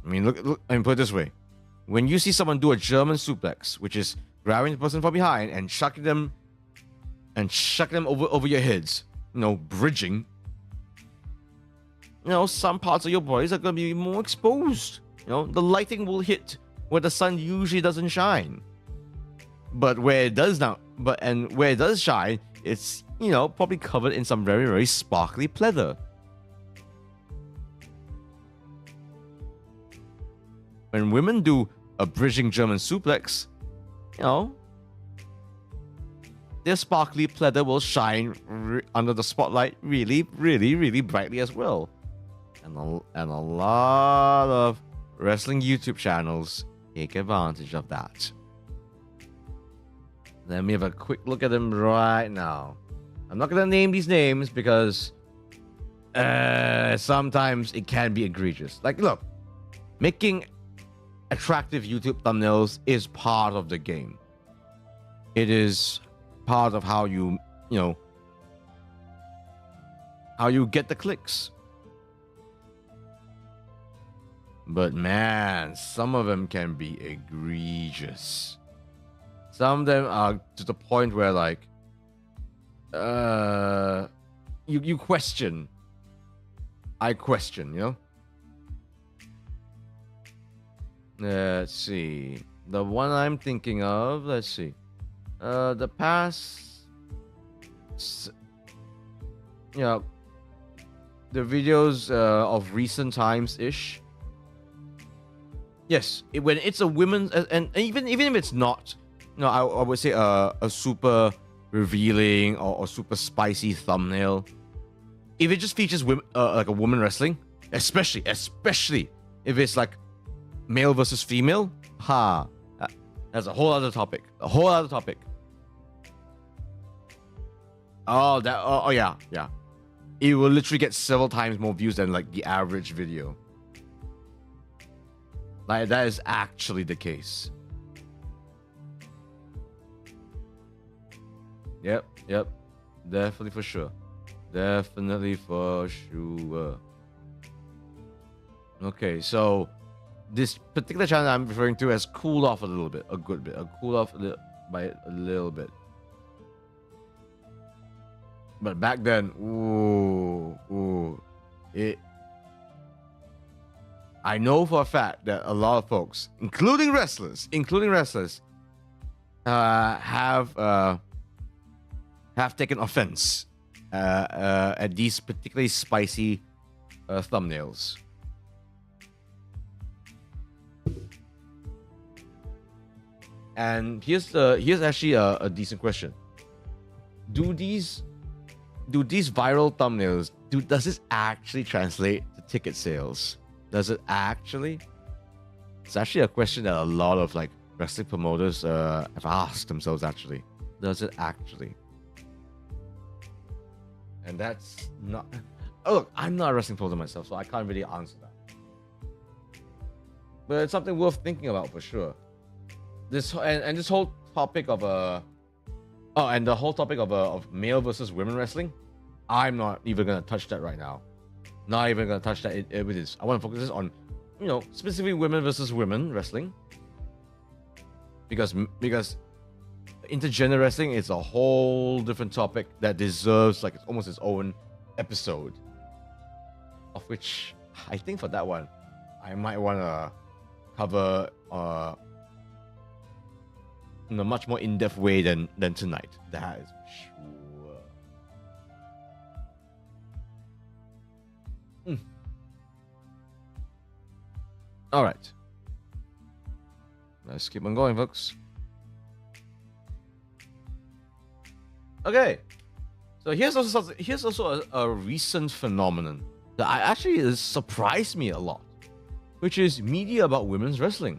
I mean, look. I mean, put it this way: when you see someone do a German suplex, which is grabbing the person from behind and chucking them over your heads, bridging. Some parts of your bodies are going to be more exposed. The lighting will hit where the sun usually doesn't shine. But where it does now, where it does shine, it's probably covered in some very, very sparkly pleather. When women do a bridging German suplex, their sparkly pleather will shine under the spotlight really, really, really brightly as well. And a lot of wrestling YouTube channels take advantage of that. Let me have a quick look at them right now. I'm not going to name these names because sometimes it can be egregious. Like, look, making attractive YouTube thumbnails is part of the game. It is part of how you get the clicks. But man, some of them can be egregious. Some of them are to the point where you question. I question, Let's see. The one I'm thinking of, let's see. The past, the videos of recent times-ish. Yes, when it's a women's, and even if it's not, I would say a super revealing or super spicy thumbnail. If it just features women, like a woman wrestling, especially if it's like male versus female, that's a whole other topic. Oh yeah. It will literally get several times more views than like the average video. Like, that is actually the case. Yep. Definitely for sure. Okay, so this particular channel I'm referring to has cooled off a little bit. By a little bit. But back then, I know for a fact that a lot of folks, including wrestlers, have taken offense at these particularly spicy thumbnails. And here's actually a decent question. Do these viral thumbnails, does this actually translate to ticket sales? Does it actually? It's actually a question that a lot of like wrestling promoters have asked themselves. Actually, does it actually? And that's not. Oh, look, I'm not a wrestling promoter myself, so I can't really answer that. But it's something worth thinking about for sure. This whole topic of the whole topic of male versus women wrestling, I'm not even gonna touch that right now. Not even gonna touch that with this. I want to focus this on, specifically women versus women wrestling. Because intergender wrestling is a whole different topic that deserves like it's almost its own episode. Of which I think for that one, I might want to cover in a much more in-depth way than tonight. That is for sure. All right, let's keep on going, folks. Okay, so here's also a recent phenomenon that actually has surprised me a lot, which is media about women's wrestling.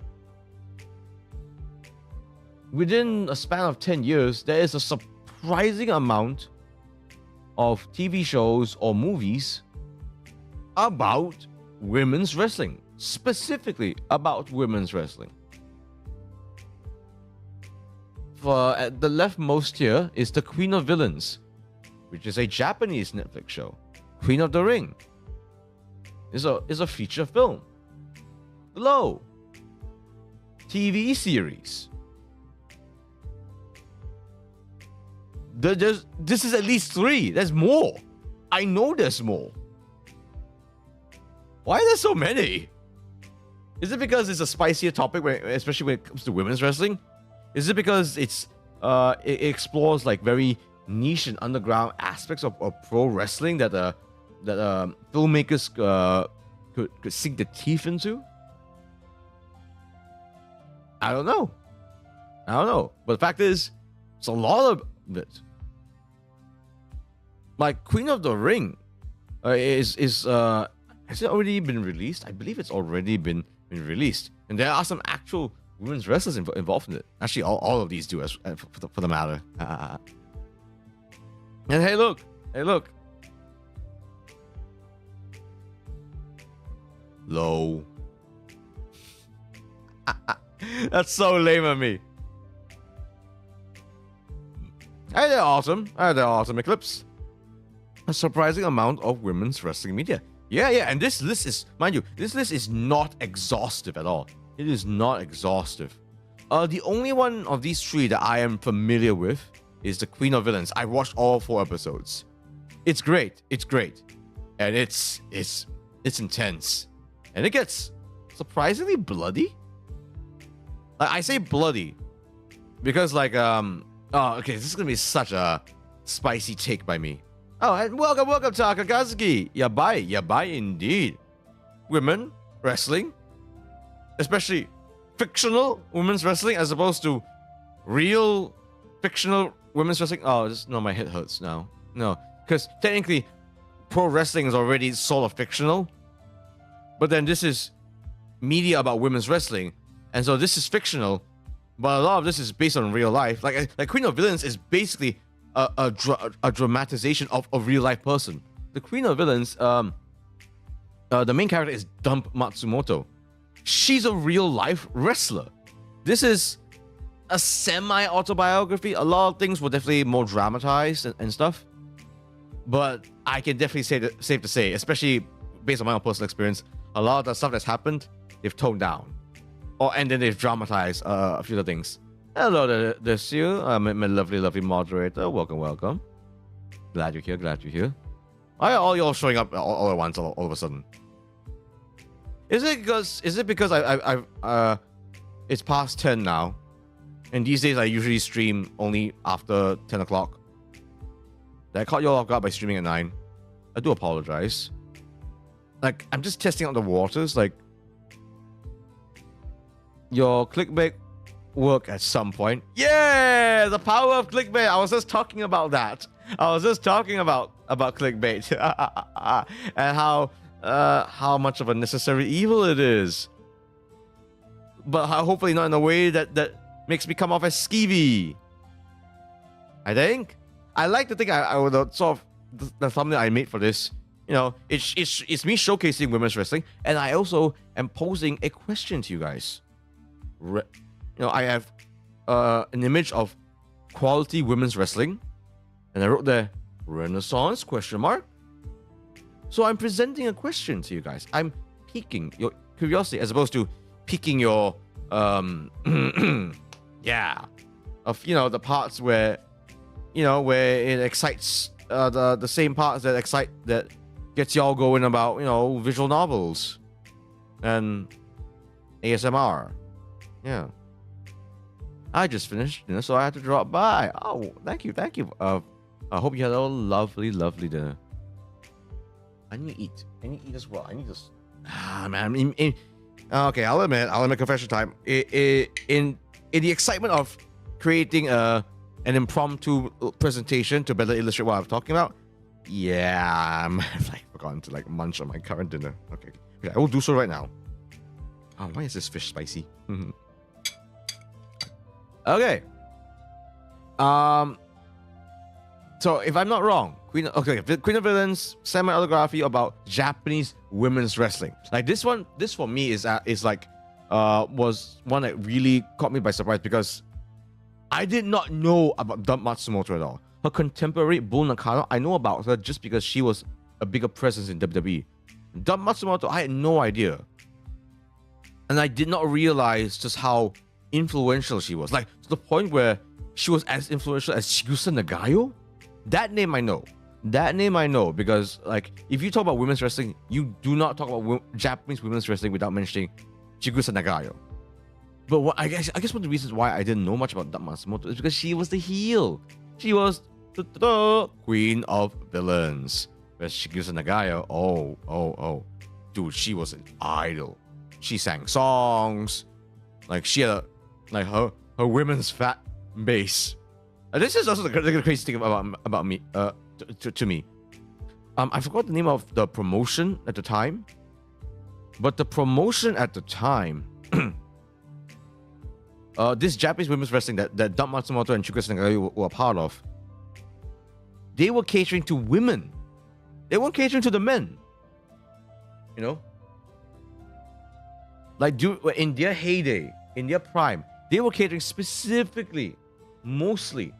Within a span of 10 years, there is a surprising amount of TV shows or movies about women's wrestling, specifically about women's wrestling. For at the leftmost here is The Queen of Villains, which is a Japanese Netflix show. Queen of the Ring, is a feature film. Below, TV series. This is at least 3. There's more. I know there's more. Why are there so many? Is it because it's a spicier topic, especially when it comes to women's wrestling? Is it because it explores like very niche and underground aspects of pro wrestling that filmmakers could sink their teeth into? I don't know. But the fact is, it's a lot of it. Like Queen of the Ring has it already been released? I believe it's already been released, and there are some actual women's wrestlers involved in it. Actually, all of these do, for the matter. And hey, look. Low. That's so lame of me. Hey, they're awesome. Eclipse. A surprising amount of women's wrestling media. Yeah, and this list is, mind you, this list is not exhaustive at all. It is not exhaustive. The only one of these 3 that I am familiar with is the Queen of Villains. I watched all 4 episodes. It's great. And it's intense. And it gets surprisingly bloody. Like, I say bloody because okay, this is gonna be such a spicy take by me. Oh, and welcome, Takakazuki. Yabai indeed. Women wrestling, especially fictional women's wrestling, as opposed to real fictional women's wrestling. Oh, no, my head hurts now. No, because technically, pro wrestling is already sort of fictional, but then this is media about women's wrestling, and so this is fictional, but a lot of this is based on real life. Like Queen of Villains is basically a dramatization of a real life person. The Queen of Villains, the main character is Dump Matsumoto. She's a real life wrestler. This is a semi-autobiography. A lot of things were definitely more dramatized and stuff. But I can definitely safe to say, especially based on my own personal experience, a lot of the stuff that's happened, they've toned down. And then they've dramatized a few of the things. Hello, there's you, my lovely moderator. Welcome. Glad you're here. Why are all y'all showing up all at once, all of a sudden? Is it because I it's past 10 now, and these days I usually stream only after 10 o'clock. That I caught y'all off guard by streaming at 9. I do apologize. Like, I'm just testing out the waters. Like, your clickbait work at some point. Yeah, the power of clickbait. I was just talking about that. I was just talking about clickbait and how much of a necessary evil it is. But hopefully not in a way that makes me come off as skeevy. I think. I like to think I would sort of the thumbnail I made for this. You know, it's me showcasing women's wrestling, and I also am posing a question to you guys. You know, I have an image of quality women's wrestling, and I wrote there Renaissance ? So I'm presenting a question to you guys. I'm piquing your curiosity as opposed to piquing your yeah, of, you know, the parts where, you know, where it excites the same parts that gets y'all going about, you know, visual novels and ASMR. Yeah. I just finished dinner, so I had to drop by. Oh, thank you. I hope you had a lovely dinner. I need to eat as well. I need to. Man. Okay, I'll admit confession time. In the excitement of creating an impromptu presentation to better illustrate what I'm talking about, yeah, I've forgotten to munch on my current dinner. Okay, I will do so right now. Oh, why is this fish spicy? Okay. So if I'm not wrong, Queen of Villains semi-autobiography about Japanese women's wrestling. Like this one, for me is was one that really caught me by surprise because I did not know about Dump Matsumoto at all. Her contemporary Bull Nakano, I know about her just because she was a bigger presence in WWE. Matsumoto, I had no idea. And I did not realize just how influential she was. Like, to the point where she was as influential as Chigusa Nagayo? That name I know. That name I know because, like, if you talk about women's wrestling, you do not talk about Japanese women's wrestling without mentioning Chigusa Nagayo. But I guess one of the reasons why I didn't know much about Matsumoto is because she was the heel. She was the queen of villains. Whereas Chigusa Nagayo, dude, she was an idol. She sang songs, like she had her women's fat base. This is also the crazy thing about me. To me, I forgot the name of the promotion at the time, but the promotion at the time, this Japanese women's wrestling that Matsumoto and Chigusa Nagayo were a part of, they were catering to women. They weren't catering to the men. You know, like in their heyday, in their prime, they were catering specifically, mostly,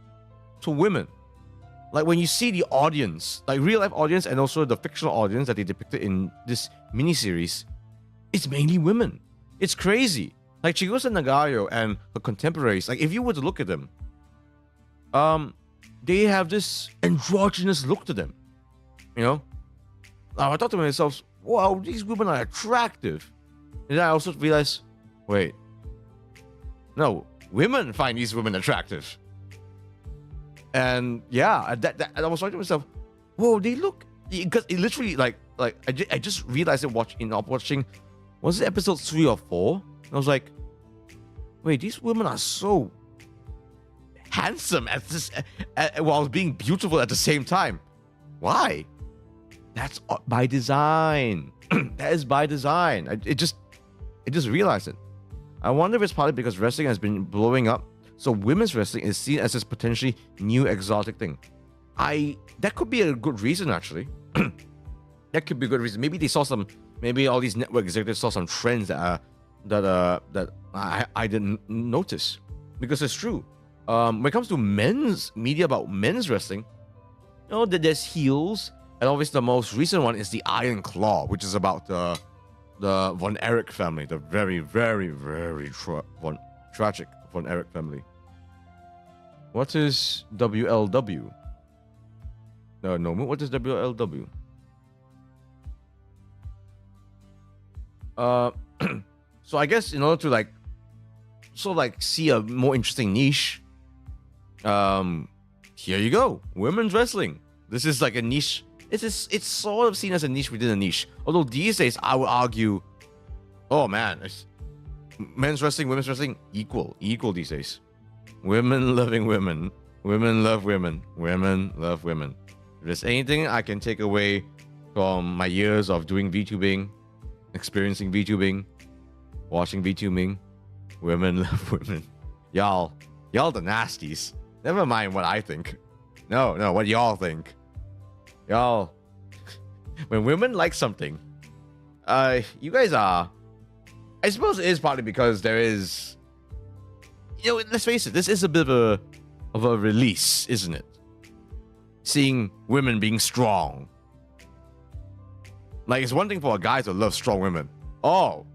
to women. Like when you see the audience, like real life audience and also the fictional audience that they depicted in this miniseries, it's mainly women. It's crazy. Like Chigusa Nagayo and her contemporaries, like if you were to look at them, they have this androgynous look to them. You know? I thought to myself, wow, these women are attractive. And then I also realized, wait, no, women find these women attractive. And yeah, I was talking to myself, whoa, they look, because it literally like I just realized it watching, was it episode 3 or 4? And I was like, wait, these women are so handsome while being beautiful at the same time. Why? That's by design. That is by design. I just realized it. I wonder if it's partly because wrestling has been blowing up, so women's wrestling is seen as this potentially new exotic thing. That could be a good reason, actually. That could be a good reason. Maybe all these network executives saw some trends that I didn't notice. Because it's true. When it comes to men's media about men's wrestling, you know, there's heels, and obviously the most recent one is the Iron Claw, which is about the Von Erich family, the very, very, very tragic Von Erich family. What is WLW? No, what is WLW? So I guess in order to see a more interesting niche, here you go, women's wrestling. This is like a niche. It's sort of seen as a niche within a niche. Although these days I would argue, oh man, men's wrestling, women's wrestling, equal these days. Women loving women. Women love women. Women love women. If there's anything I can take away from my years of doing VTubing, experiencing VTubing, watching VTubing, women love women. Y'all the nasties. Never mind what I think. No, what y'all think. Y'all, when women like something, you guys are, I suppose it is partly because there is, you know, let's face it, this is a bit of a release, isn't it? Seeing women being strong. Like, it's one thing for a guy to love strong women. Oh,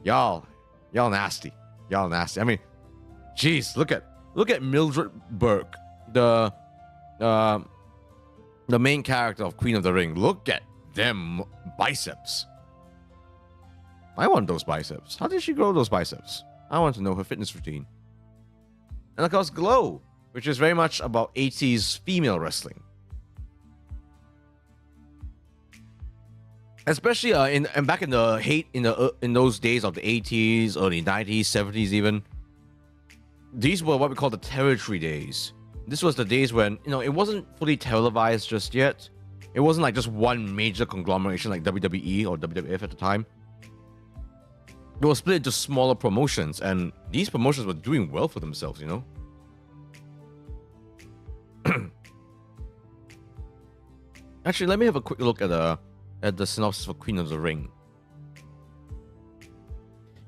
y'all nasty. Y'all nasty. I mean, jeez, look at Mildred Burke, the main character of Queen of the Ring. Look at them biceps. I want those biceps. How did she grow those biceps? I want to know her fitness routine. And of course, Glow, which is very much about 80s female wrestling. Especially back in those days of the 80s, early 90s, 70s even. These were what we call the territory days. This was the days when, you know, it wasn't fully televised just yet. It wasn't like just one major conglomeration like WWE or WWF at the time. It was split into smaller promotions, and these promotions were doing well for themselves, you know? Actually, let me have a quick look at the synopsis for Queen of the Ring.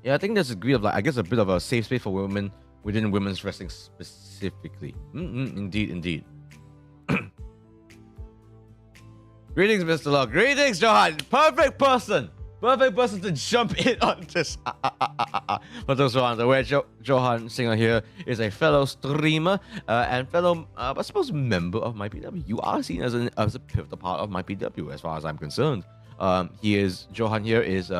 Yeah, I think there's a degree of, like, I guess, a bit of a safe space for women within women's wrestling specifically. Indeed. Greetings, Mr. Law. Greetings, Johan. Perfect person to jump in on this. For those who aren't aware, Johan Singer here is a fellow streamer and fellow, I suppose, member of MyPW. You are seen as a pivotal part of MyPW, as far as I'm concerned. Johan here is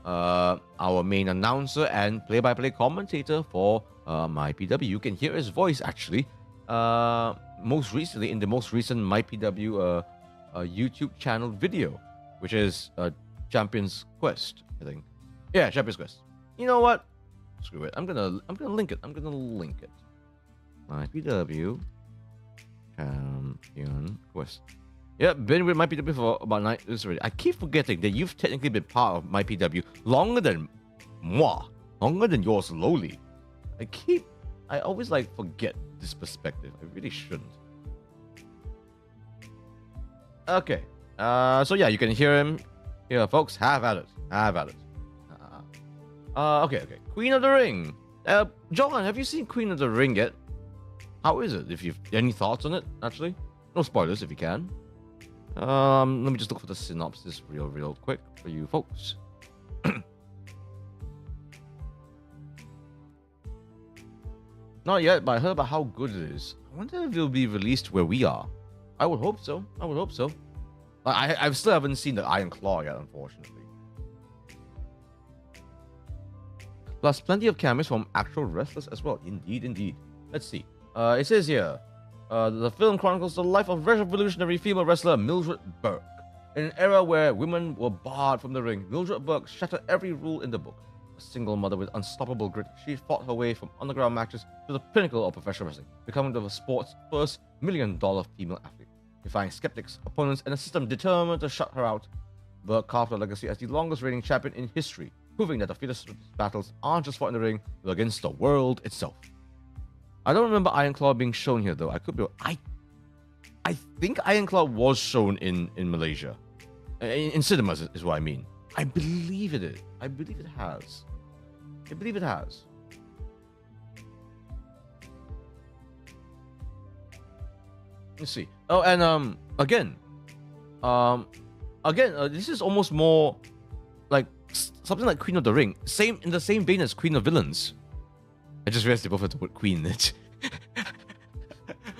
our main announcer and play-by-play commentator for MyPW. You can hear his voice actually. Most recently in the most recent MyPW YouTube channel video, which is Champion's Quest, I think. Yeah, Champion's Quest. You know what? Screw it. I'm gonna link it. MyPW Champion Quest. Yeah, been with MyPW for about 9 years already. I keep forgetting that you've technically been part of MyPW longer than yours slowly. I always forget this perspective. I really shouldn't. Okay. So yeah, you can hear him. Here, folks, have at it. Okay. Queen of the Ring. Johan, have you seen Queen of the Ring yet? How is it? If you've any thoughts on it, actually, no spoilers if you can. Let me just look for the synopsis real quick for you folks. Not yet, but I heard about how good it is. I wonder if it'll be released where we are. I would hope so. I still haven't seen the Iron Claw yet, unfortunately. Plus, plenty of cameos from actual wrestlers as well. Indeed. Let's see. It says here, the film chronicles the life of revolutionary female wrestler Mildred Burke. In an era where women were barred from the ring, Mildred Burke shattered every rule in the book. A single mother with unstoppable grit, she fought her way from underground matches to the pinnacle of professional wrestling, becoming the sport's first $1 million female athlete. Defying skeptics, opponents, and a system determined to shut her out, Burke carved her legacy as the longest reigning champion in history, proving that the fiercest battles aren't just fought in the ring, but against the world itself. I don't remember Iron Claw being shown here, though. I could be. I think Iron Claw was shown in Malaysia, in cinemas is what I mean. I believe it is. I believe it has. Let's see. Oh, and again, this is almost more like something like Queen of the Ring, in the same vein as Queen of Villains. I just realized they both have the word Queen in it.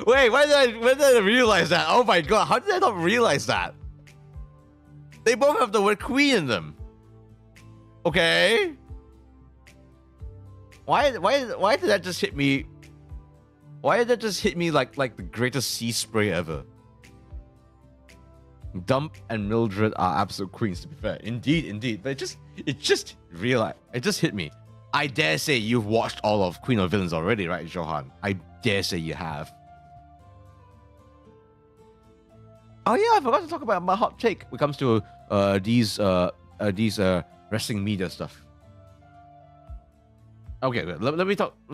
Wait, when did I realize that? Oh my god, how did I not realize that? They both have the word Queen in them. Okay. Why did that just hit me? Why did that just hit me like the greatest sea spray ever? Dump and Mildred are absolute queens, to be fair. Indeed. But it just hit me. I dare say you've watched all of Queen of Villains already, right, Johan? I dare say you have. Oh yeah, I forgot to talk about my hot take when it comes to these wrestling media stuff. Okay, let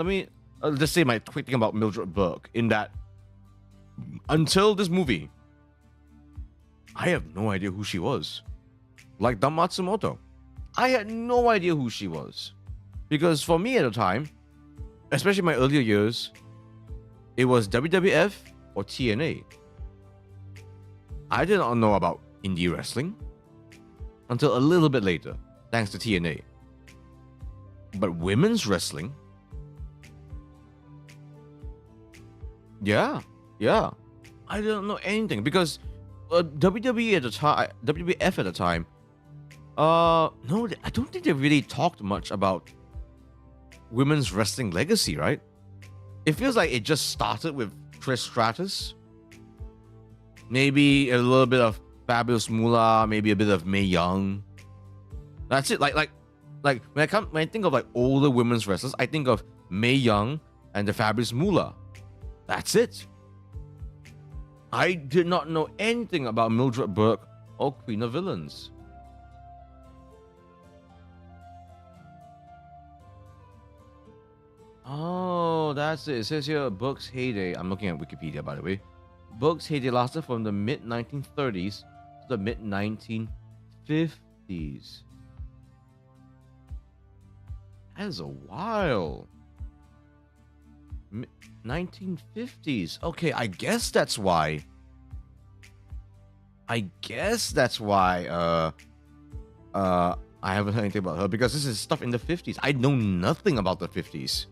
me just say my quick thing about Mildred Burke, in that until this movie, I have no idea who she was. Like Dam Matsumoto, I had no idea who she was. Because for me at the time, especially my earlier years, it was WWF or TNA. I did not know about indie wrestling until a little bit later, thanks to TNA. But women's wrestling, yeah, I didn't know anything, because WWE at the time, WWF at the time, no, I don't think they really talked much about women's wrestling legacy, right? It feels like it just started with Trish Stratus, maybe a little bit of Fabulous Moolah, maybe a bit of Mae Young. That's it. Like when I think of like older women's wrestlers, I think of Mae Young and the Fabulous Moolah. That's it. I did not know anything about Mildred Burke or Queen of Villains. Oh, that's it. It says here, Burke's heyday. I'm looking at Wikipedia, by the way. Burke's heyday lasted from the mid-1930s to the mid-1950s. That is a while. 1950s. Okay, I guess that's why. I guess that's why I haven't heard anything about her, because this is stuff in the 50s. I know nothing about the 50s.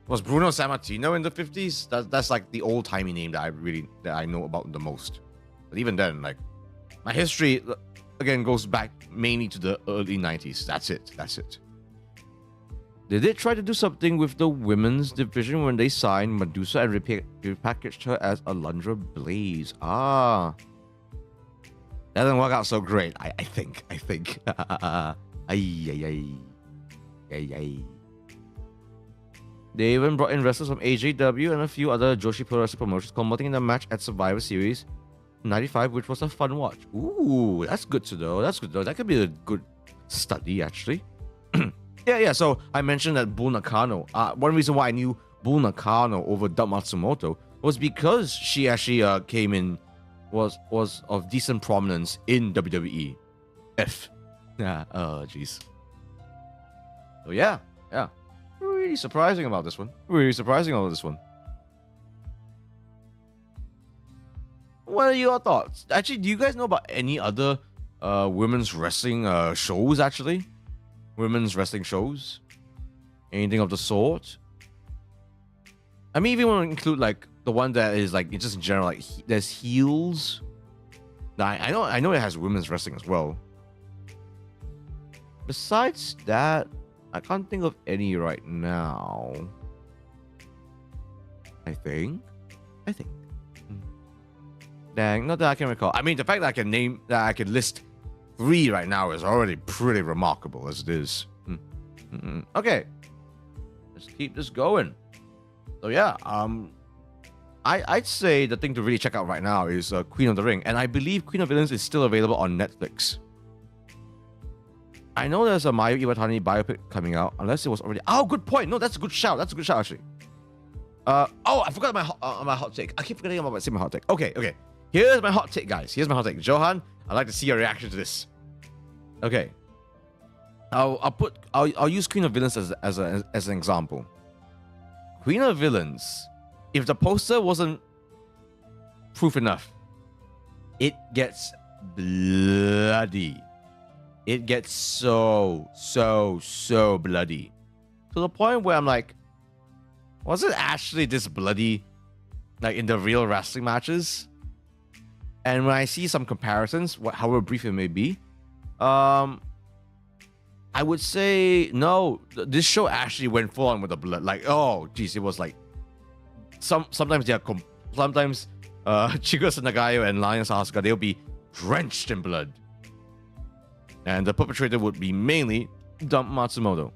Was Bruno Sammartino in the 50s? That's like the old-timey name that I know about the most. But even then, like, my history again goes back mainly to the early 90s. That's it. Did they try to do something with the women's division when they signed Medusa and repackaged her as Alundra Blaze? That didn't work out so great, I think. They even brought in wrestlers from AJW and a few other Joshi Pro Wrestling promotions, culminating in a match at Survivor Series 95, which was a fun watch. Ooh, that's good to know. That could be a good study, actually. Yeah. So I mentioned that Bull Nakano. One reason why I knew Bull Nakano over Dump Matsumoto was because she actually came in, was of decent prominence in WWE. Oh, jeez. So yeah. Really surprising about this one. What are your thoughts? Actually, do you guys know about any other women's wrestling shows, actually? Women's wrestling shows? Anything of the sort? I mean, if you want to include, like, the one that is, like, just in general, like, there's heels. I know it has women's wrestling as well. Besides that, I can't think of any right now. I think. Dang, not that I can recall. I mean, the fact that I can list 3 right now is already pretty remarkable as it is. Okay, let's keep this going. So yeah, I'd say the thing to really check out right now is Queen of the Ring, and I believe Queen of Villains is still available on Netflix. I know there's a Mayu Iwatani biopic coming out, unless it was already. Oh, good point. No, that's a good shout. Actually. I forgot my hot take. I keep forgetting about my hot take. Okay. Here's my hot take, guys. Johan, I'd like to see your reaction to this. Okay. I'll use Queen of Villains as an example. Queen of Villains, if the poster wasn't proof enough, it gets bloody. It gets so bloody. To the point where I'm like, was it actually this bloody, like, in the real wrestling matches? And when I see some comparisons, however brief it may be, I would say no. This show actually went full on with the blood. Like, oh, geez, it was like sometimes Chika Sanagayo and Lion Asuka, they'll be drenched in blood, and the perpetrator would be mainly Dump Matsumoto.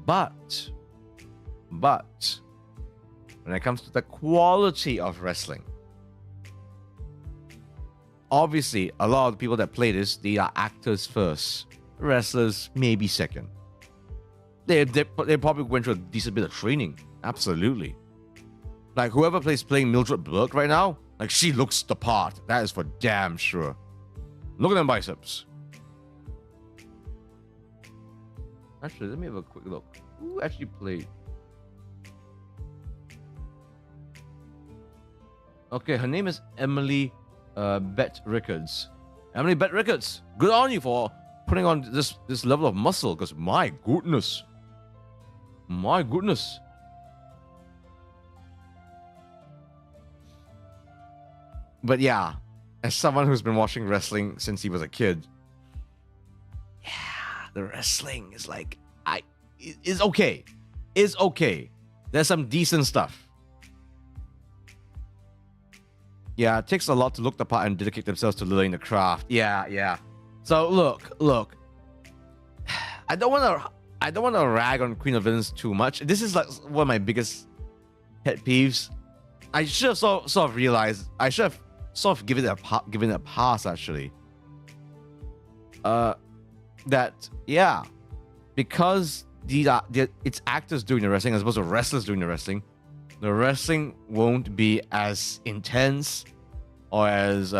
But when it comes to the quality of wrestling, obviously, a lot of the people that play this, they are actors first, wrestlers maybe second. They probably went through a decent bit of training. Absolutely. Like, whoever playing Mildred Burke right now, like, she looks the part. That is for damn sure. Look at them biceps. Actually, let me have a quick look. Who actually played? Okay, her name is Emily Bet Rickards. Emily Bet Rickards, good on you for putting on this level of muscle, because my goodness. But yeah, as someone who's been watching wrestling since he was a kid, yeah, the wrestling is like, it's okay. It's okay. There's some decent stuff. Yeah, it takes a lot to look the part and dedicate themselves to learning the craft. Yeah. So look. I don't want to rag on Queen of Villains too much. This is like one of my biggest pet peeves. I should have sort of realized. I should have sort of given it a pass, actually. That, yeah, because it's actors doing the wrestling as opposed to wrestlers doing the wrestling. The wrestling won't be as intense or as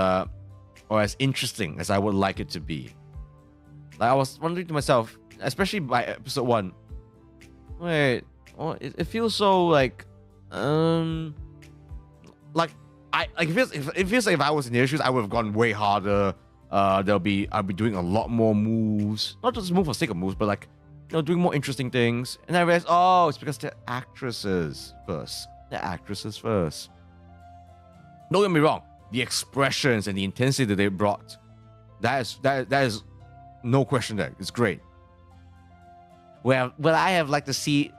interesting as I would like it to be. Like, I was wondering to myself, especially by episode 1, wait, it feels so like I it feels like if I was in their shoes, I would have gone way harder. I'll be doing a lot more moves, not just move for sake of moves, but like, doing more interesting things. And I realized, oh, it's because they're actresses first. They're actresses first. Don't get me wrong, the expressions and the intensity that they brought, that is no question there. It's great. Would I have liked to see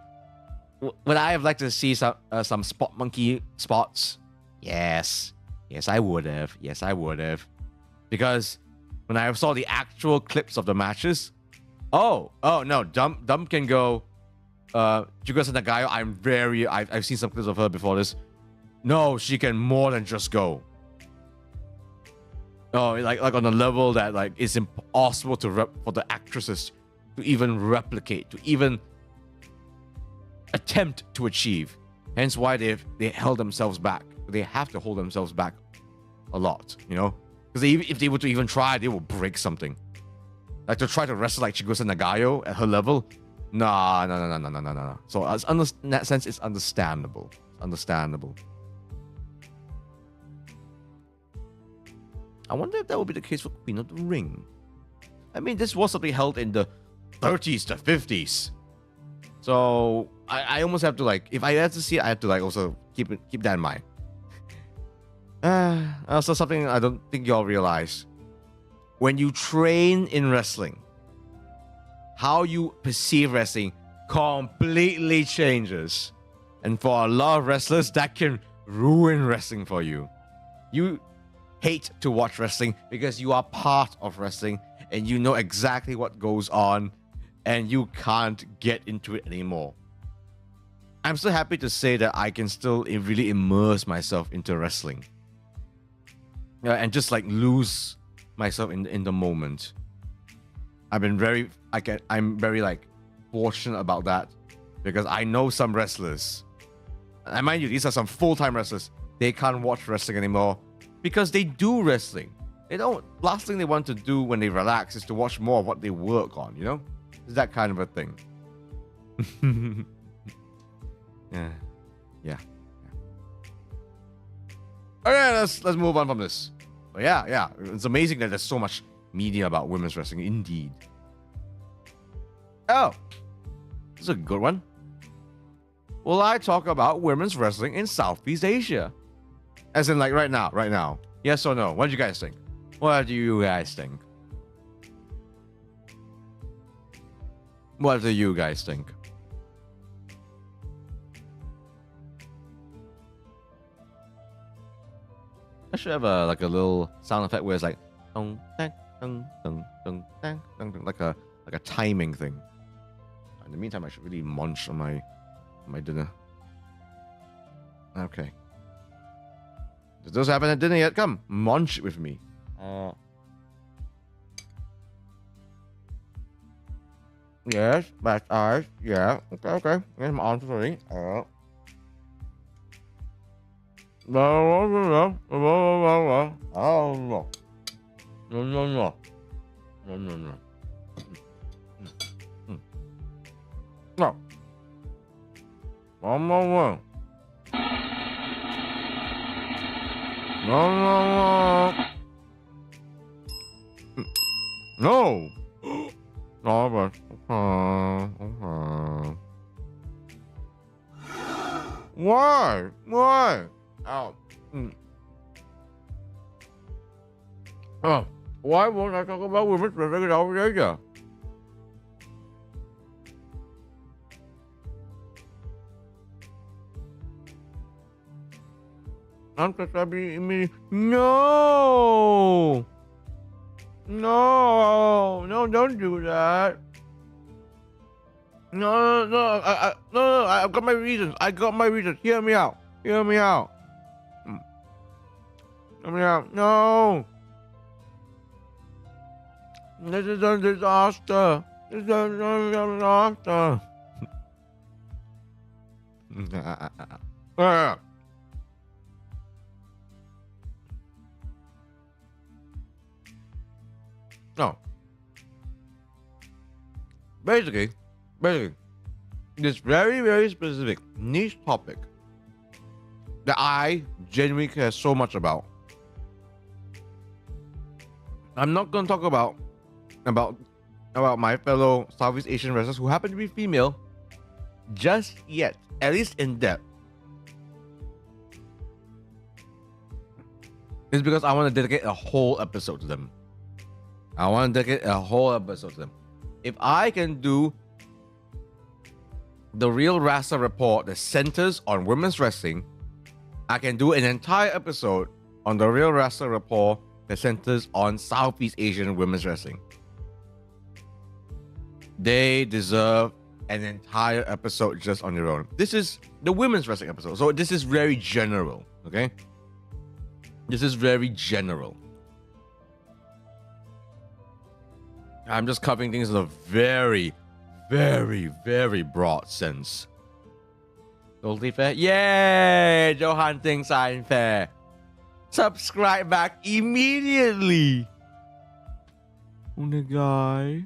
some spot monkey spots? Yes, I would have. Because when I saw the actual clips of the matches, oh no, Dump can go. Chigusa Nagayo, I've seen some clips of her before this. No, she can more than just go. Oh, like on a level that like it's impossible for the actresses to even replicate, to even attempt to achieve. Hence why they held themselves back. They have to hold themselves back a lot, because if they were to even try, they will break something. Like to try to wrestle like Chigusa Nagayo at her level, no. So in that sense, it's understandable. I wonder if that would be the case for Queen of the Ring. I mean, this was something held in the 30s to 50s. So I almost have to like, if I have to see it, I have to like also keep that in mind. Also something I don't think y'all realize. When you train in wrestling, how you perceive wrestling completely changes. And for a lot of wrestlers, that can ruin wrestling for you. You hate to watch wrestling because you are part of wrestling and you know exactly what goes on and you can't get into it anymore. I'm still happy to say that I can still really immerse myself into wrestling. And just like lose myself in the moment. I'm very like fortunate about that because I know some wrestlers. And mind you, these are some full-time wrestlers. They can't watch wrestling anymore because they do wrestling. Last thing they want to do when they relax is to watch more of what they work on, It's that kind of a thing. Yeah. Okay, let's move on from this. But yeah. It's amazing that there's so much media about women's wrestling, indeed. Oh, this is a good one. Will I talk about women's wrestling in Southeast Asia? As in, like, right now. Yes or no? What do you guys think? What do you guys think? I should have a little sound effect where it's like dong, dang, dong, dong, dong, dang, dong, dong, like a timing thing. In the meantime, I should really munch on my dinner. Okay. Does those happen at dinner yet? Come, munch with me. Yes, that's eyes. Yeah. Okay. Yes, my arms are ready. No. One more. No. No. No, but Why? Ow. Oh, why won't I talk about women's wrestling in Southeast Asia? No, don't do that. No, I've got my reasons. Hear me out. Hear me out. No. This is a disaster. No. Basically, this very, very specific niche topic that I genuinely care so much about. I'm not going to talk about my fellow Southeast Asian wrestlers who happen to be female just yet, at least in depth. It's because I want to dedicate a whole episode to them. If I can do the real wrestler report that centers on women's wrestling, I can do an entire episode on the real wrestler report that centers on Southeast Asian women's wrestling. They deserve an entire episode just on their own. This is the women's wrestling episode, so this is very general, okay? This is very general. I'm just covering things in a very, very, very broad sense. Totally fair? Yay! Johan thinks I'm fair. Subscribe back immediately. Onegai.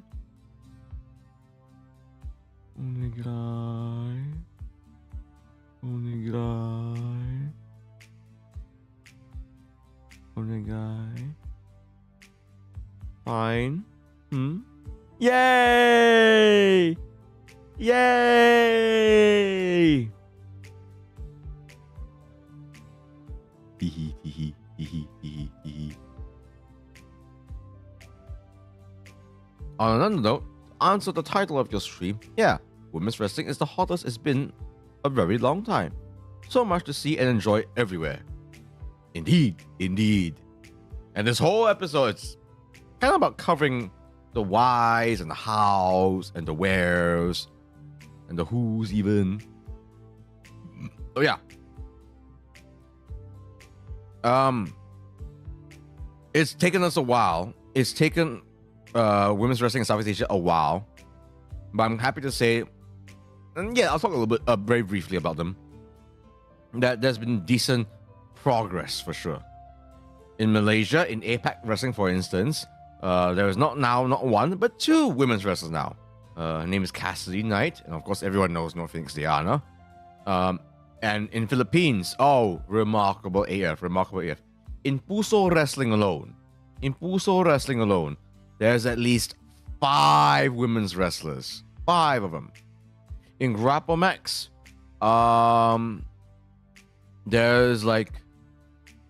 Fine. Yay! Yay! On another note, to answer the title of your stream, yeah, women's wrestling is the hottest it's been a very long time. So much to see and enjoy everywhere. Indeed. And this whole episode, it's kind of about covering the whys and the hows and the wheres and the who's even. Oh yeah. It's taken us a while. It's taken women's wrestling in Southeast Asia a while, but I'm happy to say, and yeah, I'll talk a little bit very briefly about them, that there's been decent progress for sure. In Malaysia, in APAC wrestling, for instance, there is not one, but two women's wrestlers now. Her name is Cassidy Knight, and of course everyone knows North Phoenix Diana. And in Philippines, oh, remarkable AF. In Puso Wrestling alone, there's at least 5 women's wrestlers. 5 of them. In Rapport Max, there's like,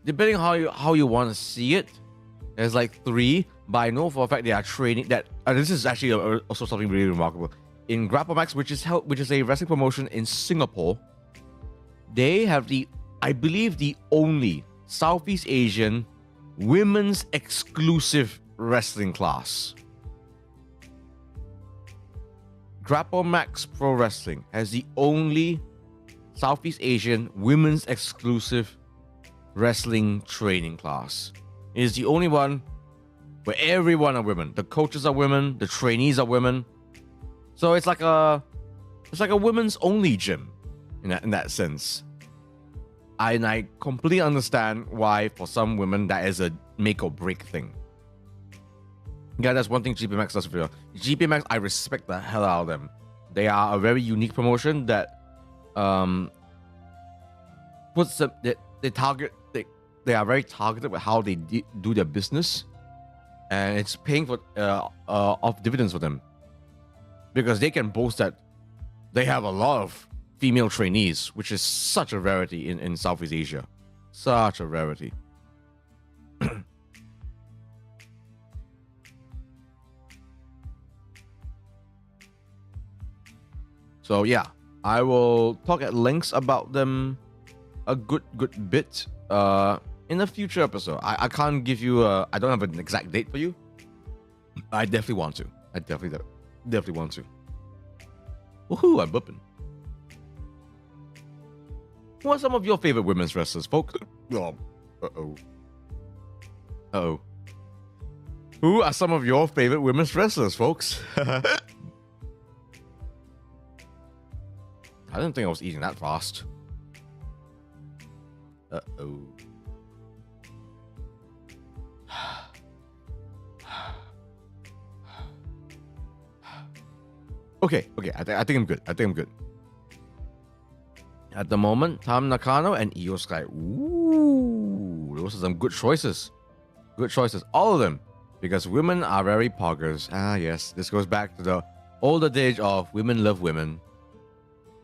depending how you want to see it, there's like 3, but I know for a fact they are training that. This is actually also something really remarkable. In Rapport Max, which is a wrestling promotion in Singapore, they have I believe the only Southeast Asian women's exclusive wrestling class. Rapport Max Pro Wrestling has the only Southeast Asian women's exclusive wrestling training class. It is the only one where everyone are women. The coaches are women, the trainees are women. So it's like a women's only gym in that sense. And I completely understand why for some women that is a make or break thing. Yeah, that's one thing GP Max does for you. GP Max, I respect the hell out of them. They are a very unique promotion that puts them, they are very targeted with how they do their business, and it's paying for off dividends for them, because they can boast that they have a lot of female trainees, which is such a rarity in Southeast Asia. Such a rarity. So yeah, I will talk at length about them a good bit in a future episode. I can't give you I don't have an exact date for you. I definitely want to. I definitely want to. Woohoo, I'm burping. Who are some of your favorite women's wrestlers, folks? Oh, uh-oh. Who are some of your favorite women's wrestlers, folks? I didn't think I was eating that fast. Uh-oh. Okay. I think I'm good. At the moment, Tam Nakano and Io Sky. Ooh, those are some good choices. Good choices, all of them. Because women are very poggers. Ah, yes, this goes back to the older days of women love women.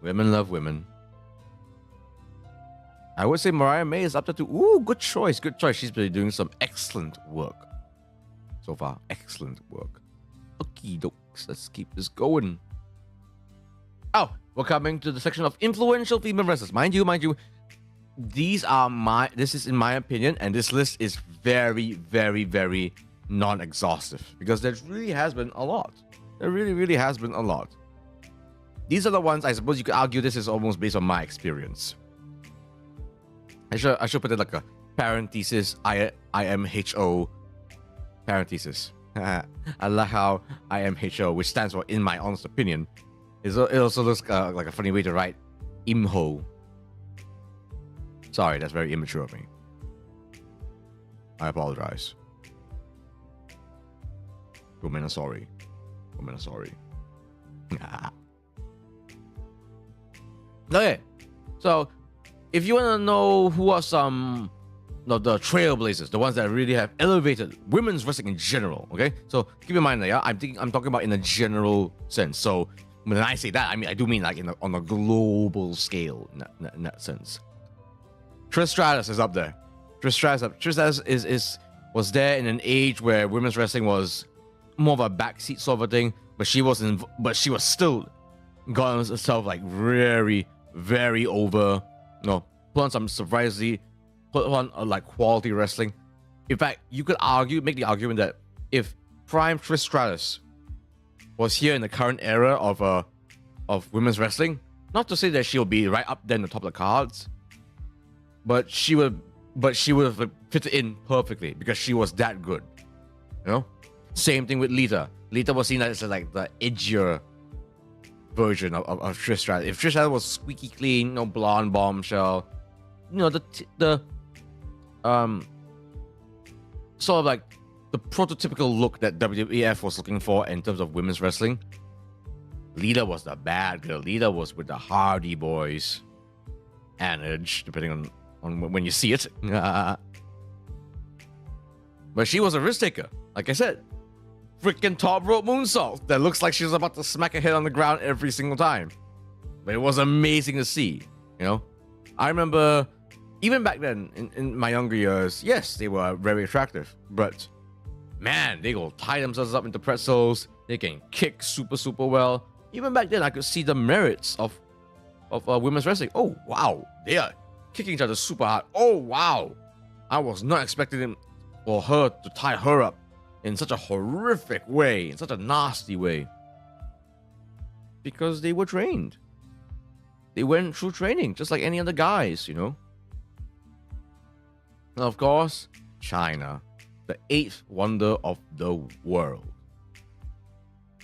Women love women. I would say Mariah May is up to two. Ooh, good choice, good choice. She's been doing some excellent work so far. Excellent work. Okie dokes, let's keep this going. Oh, we're coming to the section of influential female wrestlers. Mind you, this is in my opinion, and this list is very, very, very non-exhaustive because there really has been a lot. There really has been a lot. These are the ones I suppose you could argue this is almost based on my experience. I should put it like a parenthesis, IMHO parenthesis. I like how IMHO, which stands for in my honest opinion, it also looks like a funny way to write IMHO. Sorry, that's very immature of me. I apologize. Women are sorry. Women are sorry. Okay, so if you want to know who are some of the trailblazers, the ones that really have elevated women's wrestling in general, okay? So keep in mind that, yeah, I'm talking about in a general sense. So when I say that, I do mean like on a global scale in that sense. Trish Stratus is up there. Trish Stratus was there in an age where women's wrestling was more of a backseat sort of a thing, but she was still got herself like very, very over. No, put on some surprisingly, put on like quality wrestling. In fact, you could make the argument that if prime Trish Stratus was here in the current era of women's wrestling, not to say that she'll be right up there in the top of the cards, but she would have fitted in perfectly because she was that good, you know. Same thing with Lita. Lita was seen as like the edgier version of Trish Stratus. If Trish Stratus was squeaky clean, no blonde bombshell, the sort of like the prototypical look that WWF was looking for in terms of women's wrestling, Lita was the bad girl. Lita was with the Hardy Boys and Edge, depending on when you see it. But she was a risk taker, like I said. Freaking top rope moonsault that looks like she was about to smack her head on the ground every single time. But it was amazing to see, you know. I remember even back then in my younger years, yes, they were very attractive, but man, they go tie themselves up into pretzels. They can kick super well. Even back then, I could see the merits of women's wrestling. Oh wow, they are kicking each other super hard. Oh wow, I was not expecting them for her to tie her up in such a horrific way, in such a nasty way. Because they were trained. They went through training, just like any other guys, you know. And of course, China, the eighth wonder of the world.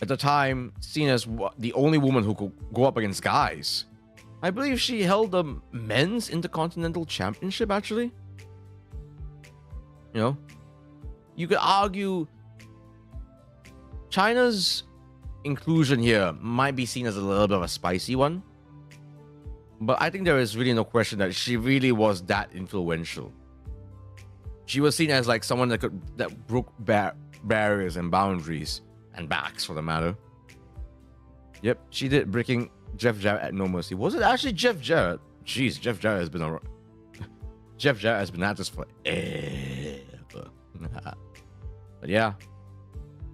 At the time, seen as the only woman who could go up against guys. I believe she held the men's Intercontinental Championship, actually. You know? You could argue China's inclusion here might be seen as a little bit of a spicy one, but I think there is really no question that she really was that influential. She was seen as like someone that broke barriers and boundaries and backs, for the matter. Yep, she did, breaking Jeff Jarrett at No Mercy. Was it actually Jeff Jarrett? Jeez, Jeff Jarrett has been at this forever. But yeah,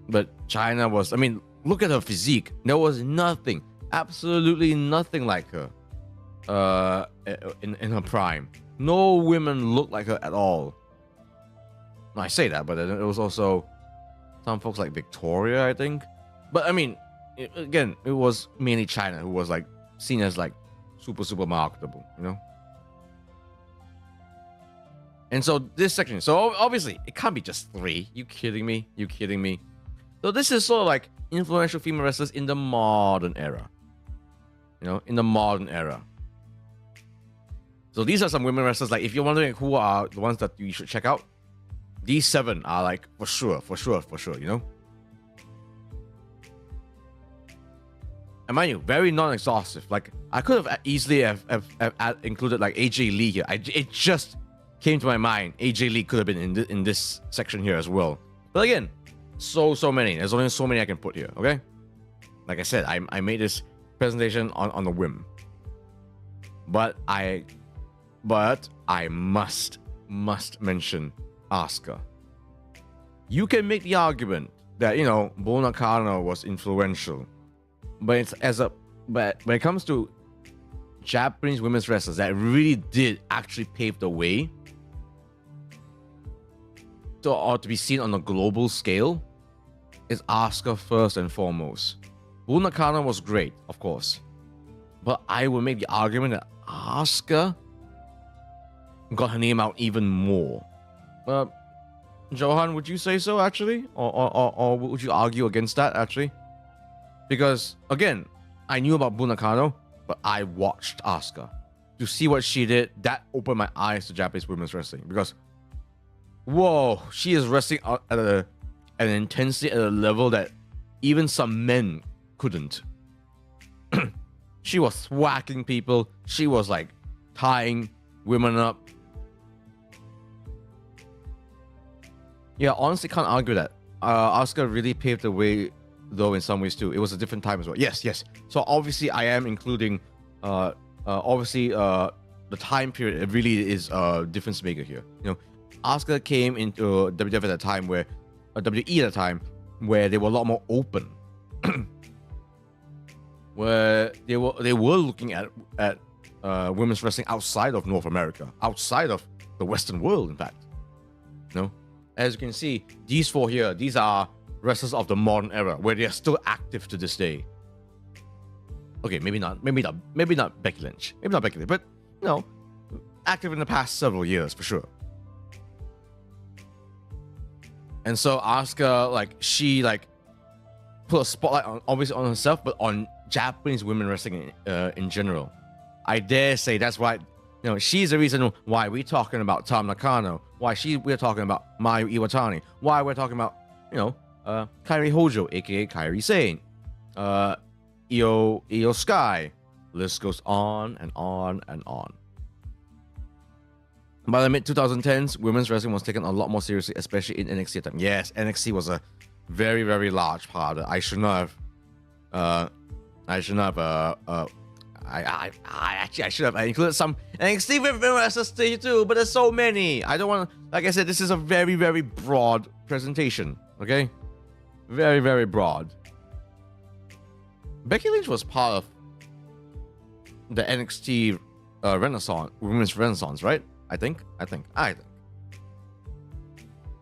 but China was, I mean, look at her physique. There was nothing, absolutely nothing like her in her prime. No women looked like her at all. I say that, but it was also some folks like Victoria, I think. But I mean, again, it was mainly China who was like seen as like super marketable, you know. And so this section, so obviously it can't be just 3. You kidding me? You kidding me? So this is sort of like influential female wrestlers in the modern era. You know, in the modern era. So these are some women wrestlers. Like if you're wondering who are the ones that you should check out, these 7 are like for sure, you know. and mind you, very non-exhaustive. Like I could have easily have included like AJ Lee here. It just came to my mind. AJ Lee could have been in this section here as well. But again, so many. There's only so many I can put here. Okay, like I said, I made this presentation on a whim. But I must mention Asuka. You can make the argument that, you know, Bull Nakano was influential, but but when it comes to Japanese women's wrestlers that really did actually pave the way to be seen on a global scale, is Asuka first and foremost. Bull Nakano was great, of course, but I would make the argument that Asuka got her name out even more. Johan, would you say so actually, or would you argue against that actually? Because again, I knew about Bull Nakano, but I watched Asuka to see what she did. That opened my eyes to Japanese women's wrestling, because whoa, she is wrestling at an intensity at a level that even some men couldn't. She was whacking people. She was like tying women up. Yeah, honestly, can't argue that. Asuka really paved the way, though, in some ways too. It was a different time as well. Yes. So obviously, I am including, the time period. It really is a difference maker here. You know, Asuka came into WWF at a time where, WWE at a time where they were a lot more open, where they were looking at women's wrestling outside of North America, outside of the Western world, in fact. You know, as you can see, these four here, these are wrestlers of the modern era, where they are still active to this day. Okay, maybe not Becky Lynch, but you know, active in the past several years for sure. And so Asuka, she put a spotlight on, obviously on herself, but on Japanese women wrestling in general. I dare say that's why, you know, she's the reason why we're talking about Tam Nakano, why we're talking about Mayu Iwatani, why we're talking about, you know, Kairi Hojo, aka Kairi Sane, Io Sky. List goes on and on and on. By the mid-2010s, women's wrestling was taken a lot more seriously, especially in NXT at the time. Yes, NXT was a very, very large part of it. I should not have included some NXT women wrestlers too, but there's so many. I don't want to, like I said, this is a very, very broad presentation, okay? Very, very broad. Becky Lynch was part of the NXT Renaissance, women's Renaissance, right? I think.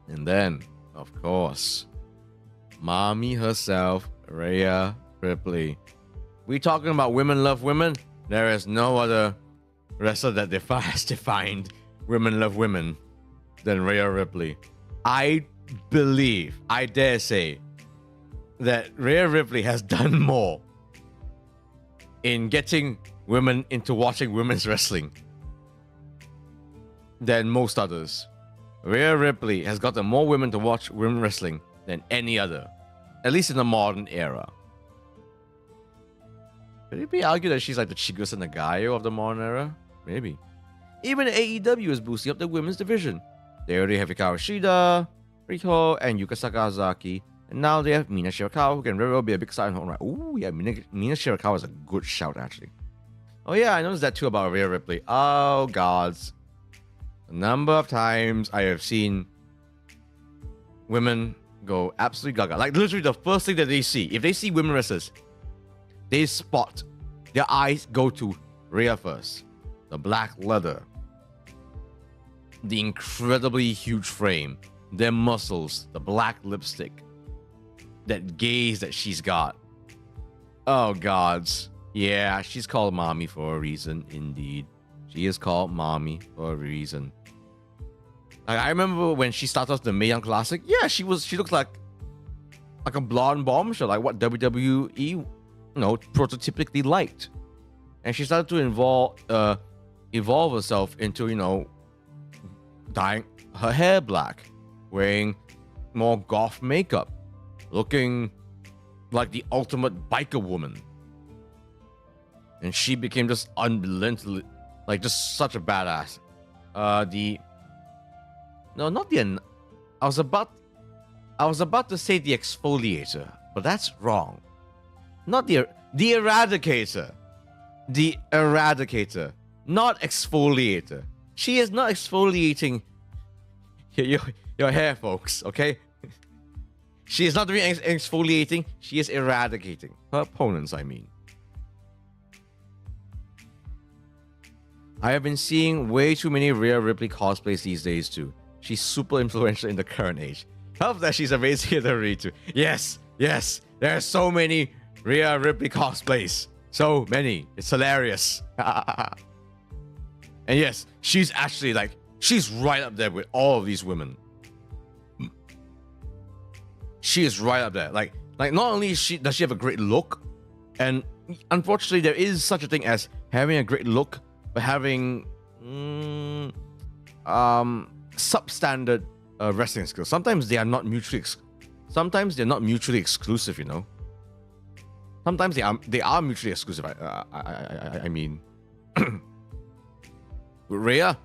And then, of course, mommy herself, Rhea Ripley. We talking about women love women? There is no other wrestler that has defined women love women than Rhea Ripley. I believe, I dare say, that Rhea Ripley has done more in getting women into watching women's wrestling than most others. Rhea Ripley has gotten more women to watch women wrestling than any other, at least in the modern era. Could it be argued that she's like the Chigusa Nagayo of the modern era? Maybe. Even AEW is boosting up the women's division. They already have Hikaru Shida, Riho, and Yuka Sakazaki. And now they have Mina Shirakawa, who can very well be a big star in her own right. Ooh, yeah, Mina Shirakawa is a good shout, actually. Oh yeah, I noticed that too about Rhea Ripley. Oh, gods. The number of times I have seen women go absolutely gaga. Like, literally the first thing that they see, if they see women wrestlers, they spot, their eyes go to Rhea first. The black leather, the incredibly huge frame, their muscles, the black lipstick, that gaze that she's got. Oh, gods. Yeah, she's called mommy for a reason, indeed. She is called mommy for a reason. Like, I remember when she started off the Mae Young Classic. Yeah, she looked like a blonde bombshell, like what WWE, you know, prototypically liked. And she started to evolve herself into, you know, dyeing her hair black, wearing more goth makeup, looking like the ultimate biker woman. and she became just unbelievably, like, just such a badass. I was about to say the exfoliator, but that's wrong. Not the eradicator. The eradicator, not exfoliator. She is not exfoliating your hair, folks, okay? She is not doing exfoliating, she is eradicating. Her opponents, I mean. I have been seeing way too many Rhea Ripley cosplays these days too. She's super influential in the current age. Help that she's amazing at the read too. Yes, there are so many Rhea Ripley cosplays. So many. It's hilarious. And yes, she's actually like, she's right up there with all of these women. She is right up there. Like not only does she have a great look, and unfortunately there is such a thing as having a great look, but having substandard wrestling skills. Sometimes they are not mutually exclusive, you know. Sometimes they are mutually exclusive. I mean, Rhea,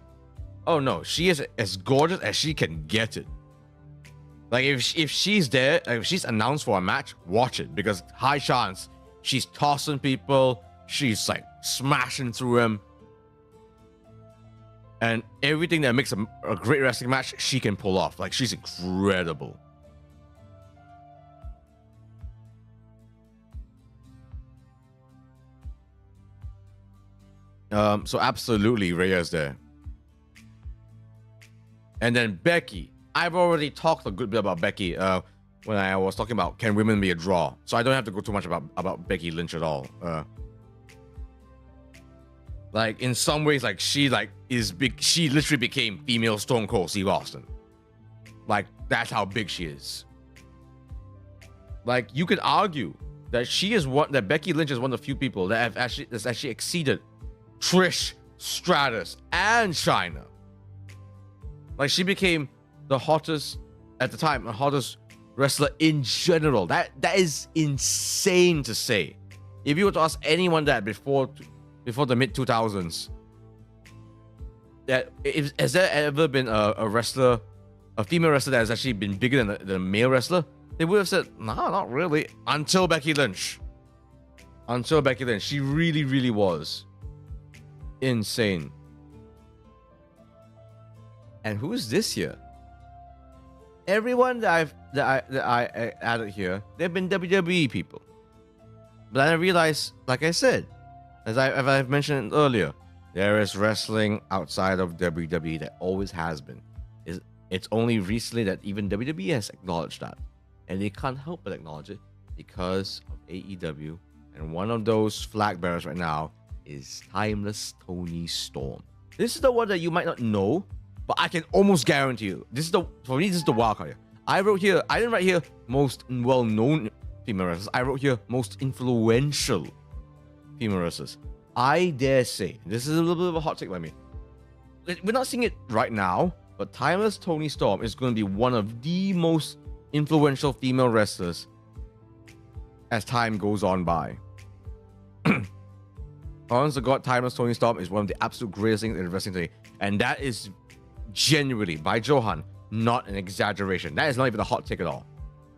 oh no, she is as gorgeous as she can get it. Like if she's there, if she's announced for a match, watch it, because high chance she's tossing people, she's like smashing through them, and everything that makes a great wrestling match, she can pull off. Like, she's incredible. So absolutely, Rhea's there. And then Becky. I've already talked a good bit about Becky when I was talking about can women be a draw. So I don't have to go too much about Becky Lynch at all. Like, in some ways, like, she is big. She literally became female Stone Cold Steve Austin. Like, that's how big she is. Like, you could argue that that Becky Lynch is one of the few people that that's actually exceeded Trish Stratus and Chyna. Like, she became the hottest at the time, the hottest wrestler in general. That is insane to say. If you were to ask anyone that before the mid 2000s, that has there ever been a wrestler, a female wrestler that has actually been bigger than the male wrestler, they would have said, nah, not really. Until Becky Lynch. She really was insane. And who is this here? Everyone that I added here, they've been WWE people. But I realized, like I said, as I've mentioned earlier, there is wrestling outside of WWE that always has been. It's only recently that even WWE has acknowledged that. And they can't help but acknowledge it because of AEW. And one of those flag bearers right now is Timeless Toni Storm. This is the one that you might not know, but I can almost guarantee you. For me, this is the wild card here. I didn't write here most well-known female wrestlers. I wrote here most influential female wrestlers. I dare say, this is a little bit of a hot take by me. We're not seeing it right now, but Timeless Toni Storm is going to be one of the most influential female wrestlers as time goes on by. Honest to God, Timeless Toni Storm is one of the absolute greatest things in wrestling today. And that is genuinely, by Johan, not an exaggeration. That is not even a hot take at all.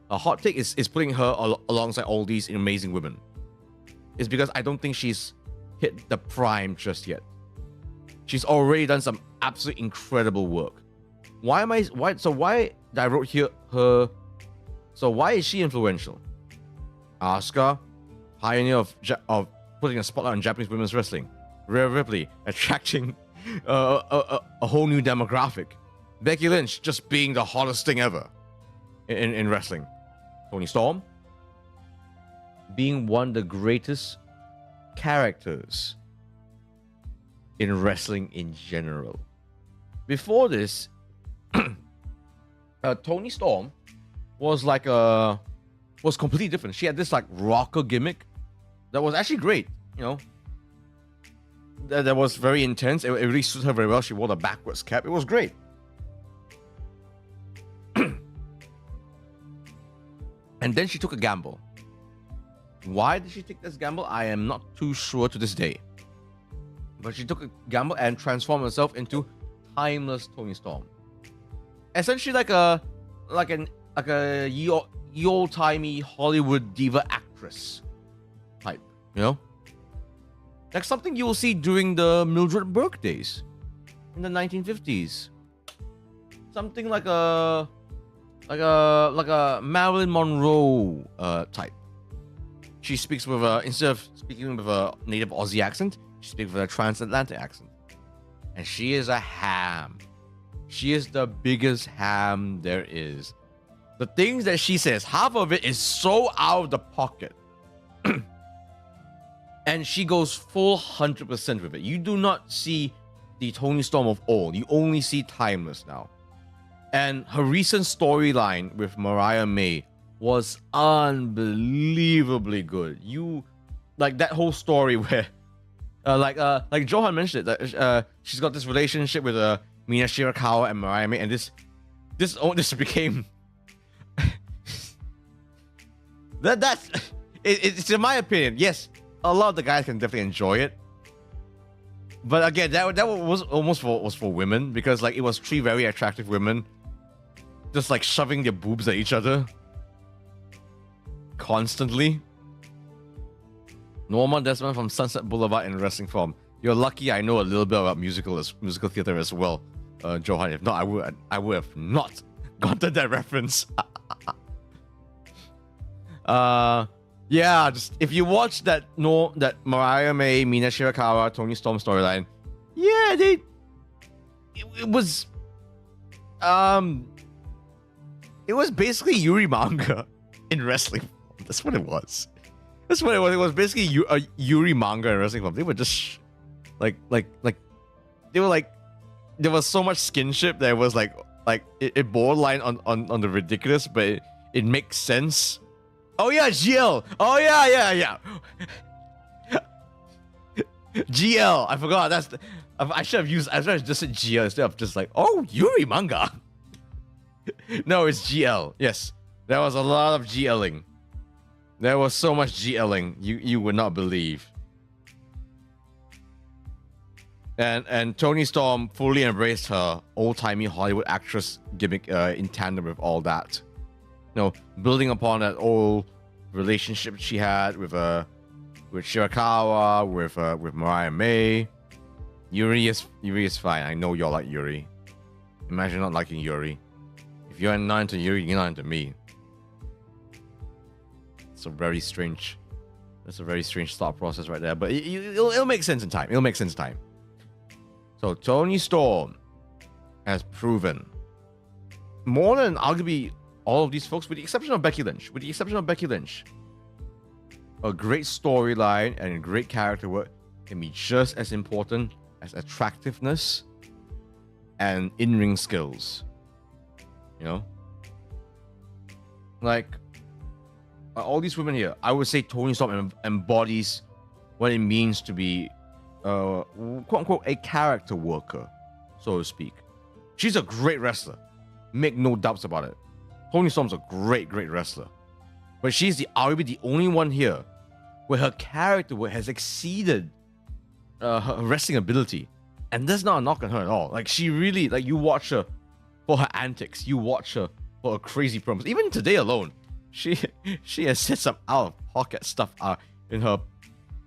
A hot take is putting her alongside all these amazing women. It's because I don't think she's hit the prime just yet. She's already done some absolutely incredible work. Why did I wrote here her? So why is she influential? Asuka, pioneer of putting a spotlight on Japanese women's wrestling. Rhea Ripley, attracting a whole new demographic. Becky Lynch, just being the hottest thing ever in wrestling. Toni Storm, being one of the greatest characters in wrestling in general. Before this, Toni Storm was completely different. She had this like rocker gimmick that was actually great, you know. That was very intense. It really suited her very well. She wore the backwards cap. It was great. And then she took a gamble. Why did she take this gamble? I am not too sure to this day. But she took a gamble and transformed herself into timeless Toni Storm. Essentially like a ye old timey Hollywood diva actress type, you know? Like something you will see during the Mildred Burke days in the 1950s. Something like a Marilyn Monroe type. She speaks with instead of speaking with a native Aussie accent, she speaks with a transatlantic accent. And she is a ham. She is the biggest ham there is. The things that she says, half of it is so out of the pocket. And she goes full 100% with it. You do not see the Toni Storm of old. You only see timeless now. And her recent storyline with Mariah May was unbelievably good. You like that whole story where like Johan mentioned it, that she's got this relationship with Mina Shirakawa and Mariah May, and this became it's in my opinion, yes, a lot of the guys can definitely enjoy it. But again, that was almost for women, because like it was three very attractive women just like shoving their boobs at each other constantly. Norma Desmond from Sunset Boulevard in wrestling form. You're lucky I know a little bit about musical theater as well, Johan. If not, I would have not gotten that reference. Yeah, just if you watch that Mariah May, Mina Shirakawa, Toni Storm storyline, yeah, it was basically Yuri manga in wrestling. That's what it was. That's what it was. It was basically a Yuri manga in wrestling form. They were just like they were like, there was so much skinship that it was like it borderline on the ridiculous, but it makes sense. Oh yeah, GL. Oh yeah. GL. I forgot. I should have just said GL instead of just like, oh, Yuri manga. No, it's GL. Yes, there was a lot of GLing. There was so much GLing. You would not believe. And Toni Storm fully embraced her old-timey Hollywood actress gimmick in tandem with all that. You know, building upon that old relationship she had with Shirakawa, with Mariah May. Yuri is fine. I know y'all like Yuri. Imagine not liking Yuri. If you're not into Yuri, you're not into me. It's a very strange thought process right there. But it'll make sense in time. It'll make sense in time. So Toni Storm has proven more than arguably all of these folks, with the exception of Becky Lynch. A great storyline and great character work can be just as important as attractiveness and in-ring skills. You know? Like, all these women here, I would say Toni Storm embodies what it means to be, quote-unquote, a character worker, so to speak. She's a great wrestler. Make no doubts about it. Toni Storm's a great wrestler. But she's arguably the only one here where her character work has exceeded her wrestling ability. And that's not a knock on her at all. Like, she really, like, you watch her for her antics. You watch her for her crazy promos. Even today alone, she has said some out-of-pocket stuff in her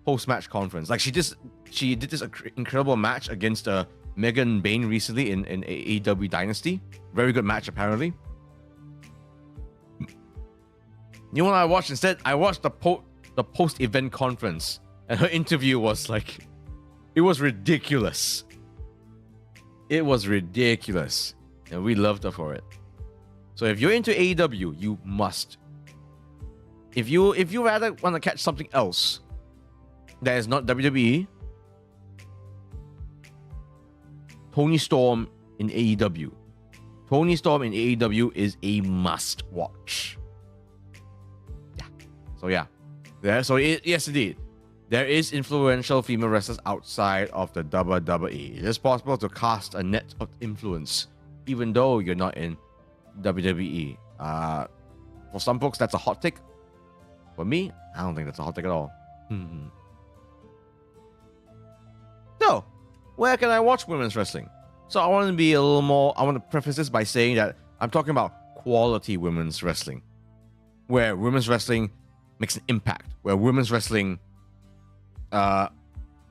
post-match conference. Like, she did this incredible match against Megan Bain recently in AEW Dynasty. Very good match, apparently. You know what I watched instead? I watched the post-event conference, and her interview was like, it was ridiculous. It was ridiculous, and we loved her for it. So if you're into AEW, you must. If you rather want to catch something else that is not WWE, Toni Storm in AEW. Toni Storm in AEW is a must watch. Yes, indeed. There is influential female wrestlers outside of the WWE. It is possible to cast a net of influence, even though you're not in WWE. For some folks, that's a hot take. For me, I don't think that's a hot take at all. So, where can I watch women's wrestling? So I want to be a little more. I want to preface this by saying that I'm talking about quality women's wrestling, where women's wrestling makes an impact, where women's wrestling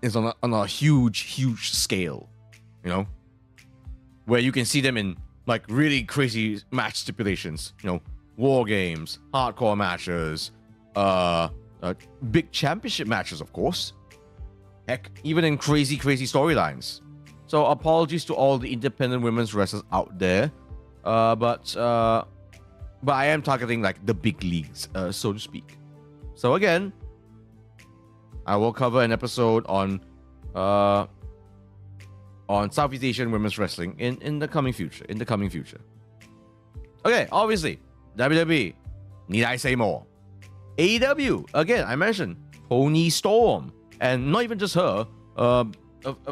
is on a huge scale, you know, where you can see them in like really crazy match stipulations, you know, war games, hardcore matches, big championship matches, of course. Heck, even in crazy storylines. So apologies to all the independent women's wrestlers out there, but I am targeting like the big leagues, so to speak. So again, I will cover an episode on Southeast Asian women's wrestling in the coming future. Okay, obviously, WWE. Need I say more? AEW, again, I mentioned Toni Storm, and not even just her, a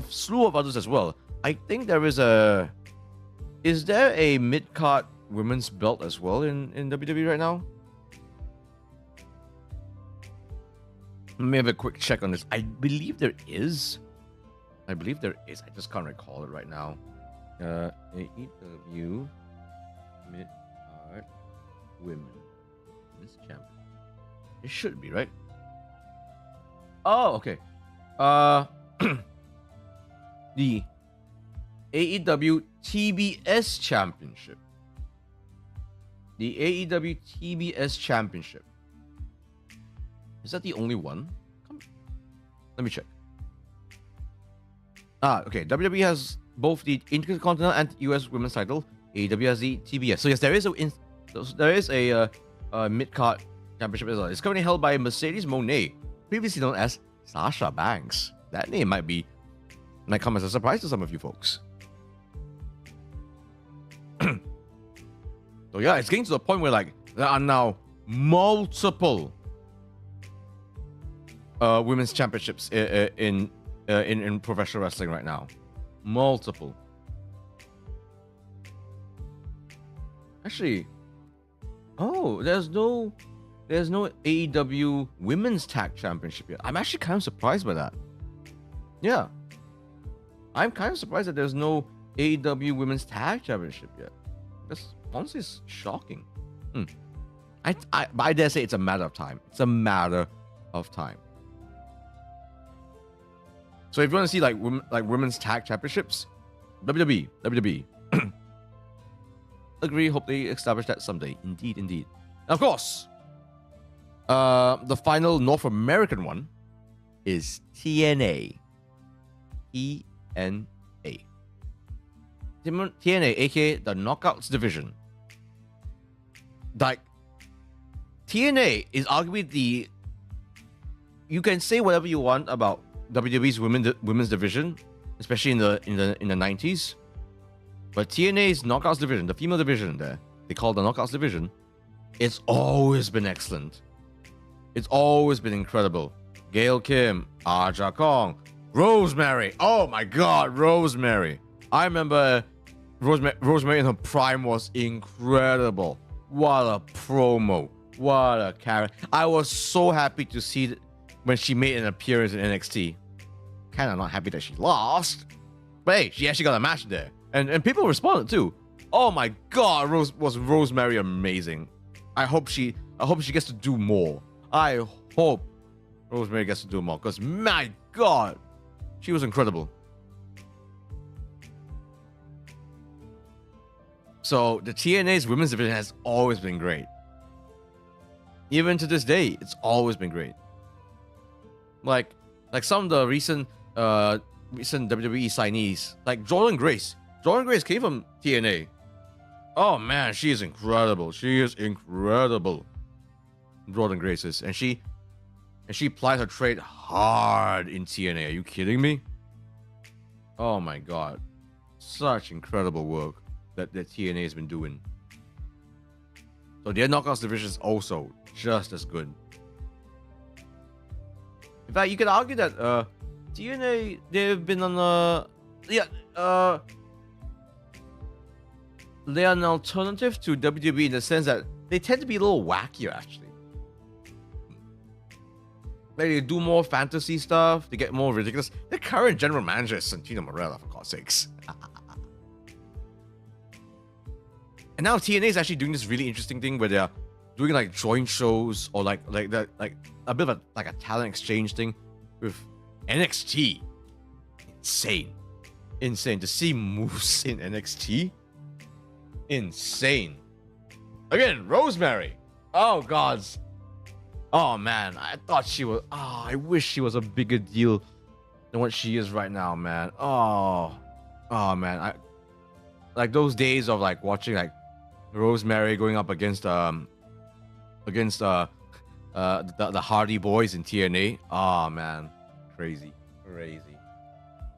slew of others as well. I think there is there a mid-card women's belt as well in WWE right now? Let me have a quick check on this. I believe there is. I just can't recall it right now. AEW mid-card women's champion. It should be, right? Oh, okay. The AEW TBS Championship. The AEW TBS Championship. Is that the only one? Let me check. Okay. WWE has both the Intercontinental and US Women's title. AEW has the TBS. So yes, there is a mid-card championship as well. It's currently held by Mercedes Moné, previously known as Sasha Banks. That name might come as a surprise to some of you folks. So yeah, it's getting to the point where like there are now multiple women's championships in professional wrestling right now. Multiple. Actually, there's no AEW Women's Tag Championship yet. I'm actually kind of surprised by that. Yeah. I'm kind of surprised that there's no AEW Women's Tag Championship yet. That's honestly shocking. I dare say it's a matter of time. It's a matter of time. So if you want to see like women's tag championships, WWE. Agree, hope they establish that someday. Indeed. And of course, the final North American one is TNA. TNA, aka the Knockouts division. Like, TNA is arguably you can say whatever you want about WWE's women's division, especially in the 90s. But TNA's Knockouts division, the female division there, they call the Knockouts division, it's always been excellent. It's always been incredible. Gail Kim, Aja Kong, Rosemary. Oh my God, Rosemary. I remember Rosemary in her prime was incredible. What a promo. What a character. I was so happy to see when she made an appearance in NXT. Kind of not happy that she lost. But hey, she actually got a match there. And people responded too. Oh my God, was Rosemary amazing. I hope she gets to do more. I hope Rosemary gets to do more. Because my God, she was incredible. So the TNA's women's division has always been great. Even to this day, it's always been great. Like some of the recent WWE signees, like Jordan Grace. Jordan Grace came from TNA. Oh man, she is incredible. Jordan Grace is, and she plied her trade hard in TNA. Are you kidding me? Oh my God, such incredible work that TNA has been doing. So their Knockouts division is also just as good. In fact, you could argue that TNA, they've been on they are an alternative to WWE in the sense that they tend to be a little wackier, actually. Like they do more fantasy stuff. They get more ridiculous. The current general manager is Santino Marella, for God's sakes. And now TNA is actually doing this really interesting thing where they're doing like joint shows or like a bit of a talent exchange thing with NXT. Insane to see Moose in NXT. Insane. Again, Rosemary. Oh gods. Oh man, I thought she was. Oh, I wish she was a bigger deal than what she is right now, man. Oh man, I like those days of like watching like Rosemary going up against the Hardy Boys in TNA. Oh man, crazy.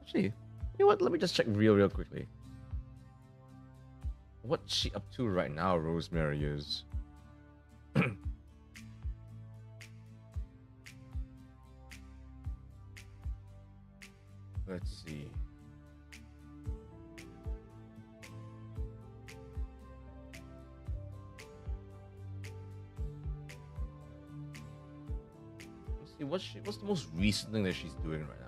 Actually, you know what? Let me just check real quickly. What's she up to right now? Rosemary is. Let's see. Let's see what's the most recent thing that she's doing right now?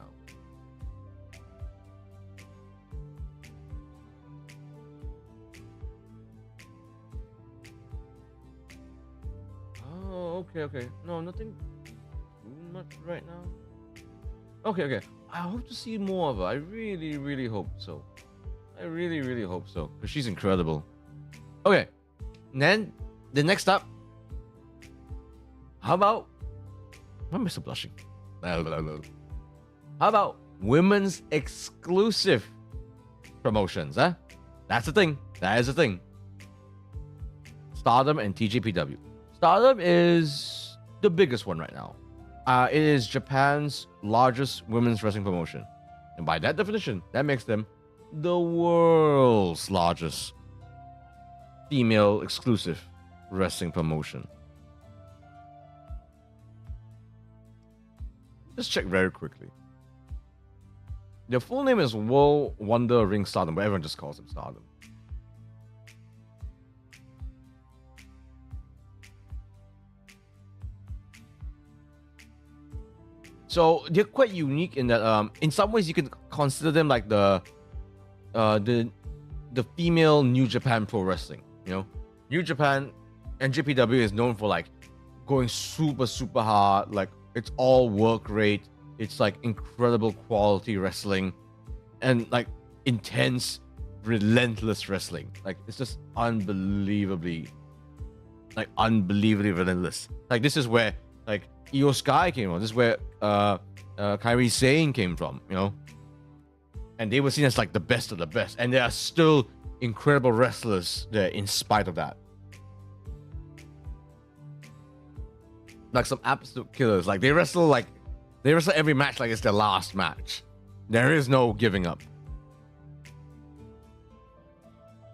Oh, okay. No, nothing too much right now. Okay. I hope to see more of her. I really hope so. I really hope so. Because she's incredible. Okay. And then, the next up. How about... Why am I still blushing? How about women's exclusive promotions, huh? That's the thing. That is the thing. Stardom and TJPW. Stardom is the biggest one right now. It is Japan's largest women's wrestling promotion. And by that definition, that makes them the world's largest female exclusive wrestling promotion. Let's check very quickly. Their full name is World Wonder Ring Stardom, but everyone just calls him Stardom. So they're quite unique in that in some ways you can consider them like the female New Japan Pro Wrestling. You know, New Japan and JPW is known for like going super hard. Like it's all work rate. It's like incredible quality wrestling, and like intense, relentless wrestling. Like it's just unbelievably relentless. Like this is where like Io Sky came from. This is where Kairi Sane came from, you know. And they were seen as like the best of the best. And they are still incredible wrestlers there in spite of that. Like some absolute killers. Like they wrestle every match like it's their last match. There is no giving up.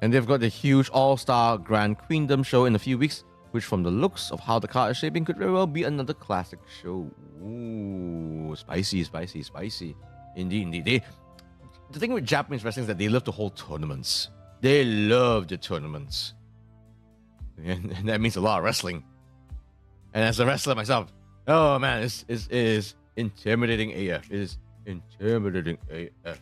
And they've got the huge all-star Grand Queendom show in a few weeks, which from the looks of how the card is shaping could very well be another classic show. Ooh, spicy. Indeed. The thing with Japanese wrestling is that they love to hold tournaments. They love the tournaments. And that means a lot of wrestling. And as a wrestler myself, oh man, it is intimidating AF. It is intimidating AF.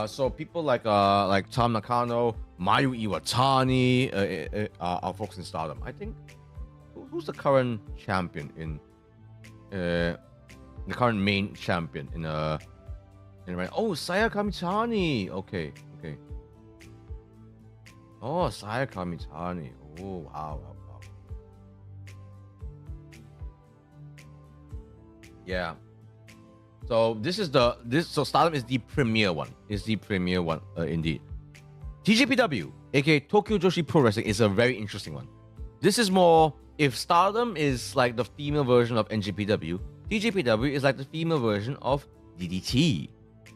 So people like Tam Nakano, Mayu Iwatani are folks in Stardom. I think who's the current champion in the current main champion in Saya Kamitani. Okay. Oh, Saya Kamitani. Oh wow. Yeah. So so Stardom is the premier one. Indeed. TJPW, aka Tokyo Joshi Pro Wrestling, is a very interesting one. This is more, if Stardom is like the female version of NJPW, TJPW is like the female version of DDT.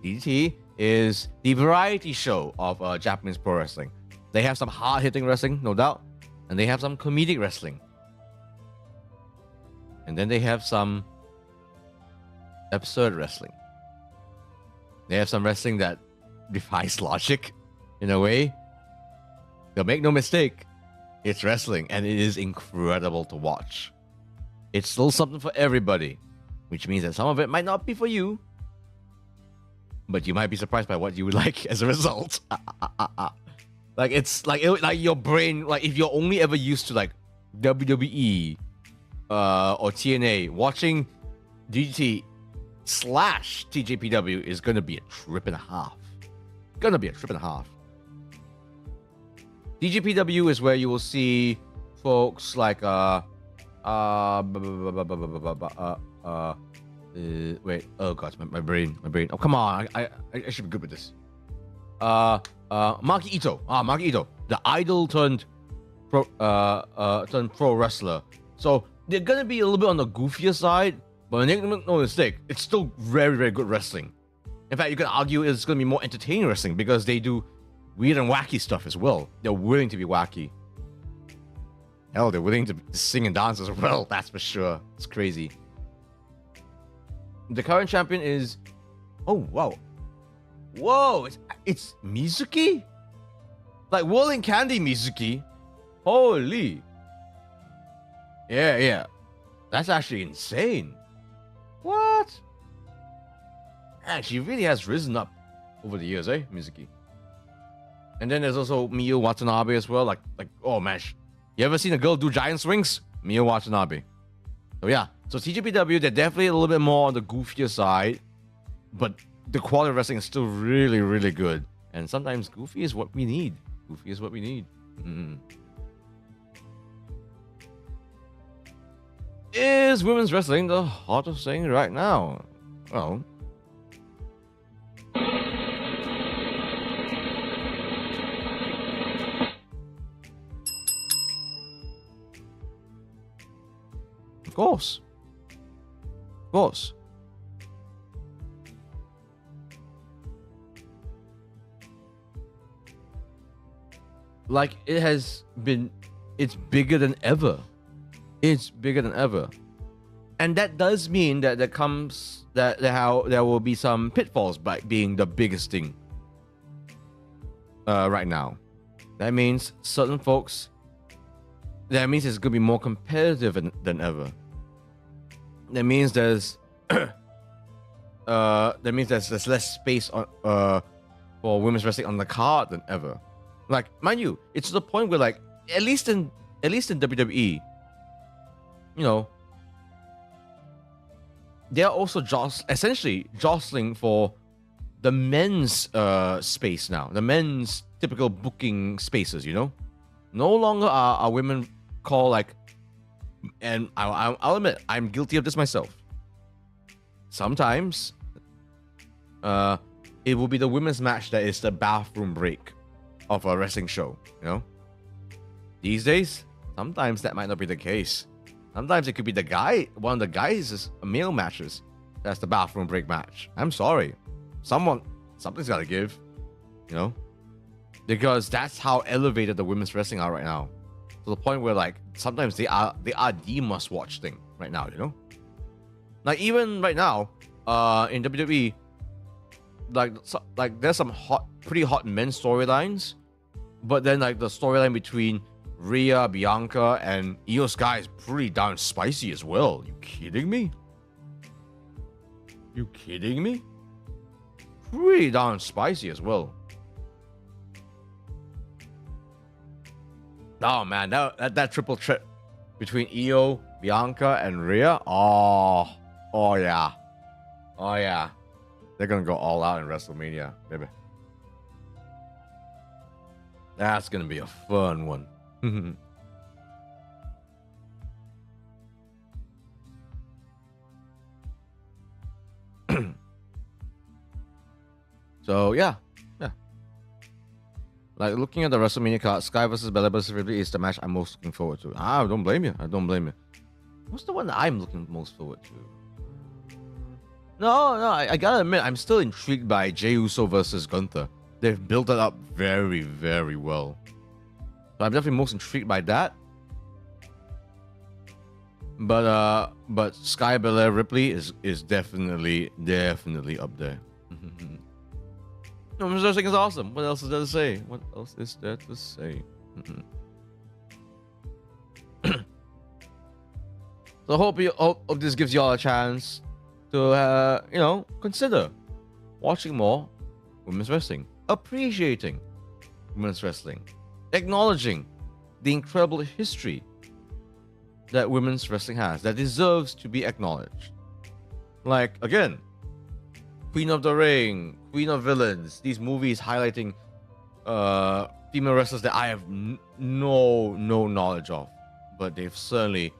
DDT is the variety show of Japanese pro wrestling. They have some hard-hitting wrestling, no doubt, and they have some comedic wrestling. And then they have some absurd wrestling. They have some wrestling that defies logic in a way. They'll make no mistake. It's wrestling, and it is incredible to watch. It's still something for everybody, which means that some of it might not be for you, but you might be surprised by what you would like as a result. Like it's like your brain, like if you're only ever used to like WWE or TNA, watching DDT / TJPW is gonna be a trip and a half. DJPW is where you will see folks like wait, oh god, my brain. Oh come on, I should be good with this. Maki Ito, the idol turned pro wrestler. So they're gonna be a little bit on the goofier side, but make no mistake, it's still very, very good wrestling. In fact, you can argue it's gonna be more entertaining wrestling because they do weird and wacky stuff as well. They're willing to be wacky. Hell, they're willing to sing and dance as well. That's for sure. It's crazy. The current champion is, oh wow, whoa! It's Mizuki, like Whirling Candy Mizuki. Holy, yeah. That's actually insane. What? Man, she really has risen up over the years, eh, Mizuki? And then there's also Miyu Watanabe as well. Like oh man, you ever seen a girl do giant swings? Miyu Watanabe. So yeah, so TJPW, they're definitely a little bit more on the goofier side, but the quality of wrestling is still really, really good. And sometimes goofy is what we need. Is women's wrestling the hottest thing right now? Well, of course. Like it's bigger than ever. And that does mean that there will be some pitfalls by being the biggest thing right now. That means certain folks. That means it's gonna be more competitive than ever. That means there's there's less space on for women's wrestling on the card than ever. Like, mind you, it's to the point where, like, at least in WWE, you know, they're also essentially jostling for the men's space now, the men's typical booking spaces. You know, no longer are women called like, and I'll admit I'm guilty of this myself. Sometimes, it will be the women's match that is the bathroom break of a wrestling show, you know? These days, sometimes that might not be the case. Sometimes it could be one of the guys' male matches that's the bathroom break match. I'm sorry. Something's gotta give, you know? Because that's how elevated the women's wrestling are right now. To the point where, like, sometimes they are the must-watch thing right now, you know? Like, even right now, in WWE, like there's some pretty hot men's storylines, but then like the storyline between Rhea, Bianca, and Io Sky is pretty darn spicy as well. You kidding me? Pretty darn spicy as well. Oh man, that triple threat between Io, Bianca, and Rhea. Oh yeah. They're gonna go all out in WrestleMania, baby. That's gonna be a fun one. So yeah. Like, looking at the WrestleMania card, Sky versus Bella versus Ripley is the match I'm most looking forward to. I don't blame you. What's the one that I'm looking most forward to? No, I gotta admit, I'm still intrigued by Jey Uso versus Gunther. They've built it up very, very well. So I'm definitely most intrigued by that. But Sky Belair Ripley is definitely up there. Women's wrestling is awesome. What else is there to say? So hope this gives you all a chance to consider watching more women's wrestling, appreciating women's wrestling, acknowledging the incredible history that women's wrestling has that deserves to be acknowledged. Like, again, Queen of the Ring, Queen of Villains, these movies highlighting female wrestlers that I have no knowledge of, but they've certainly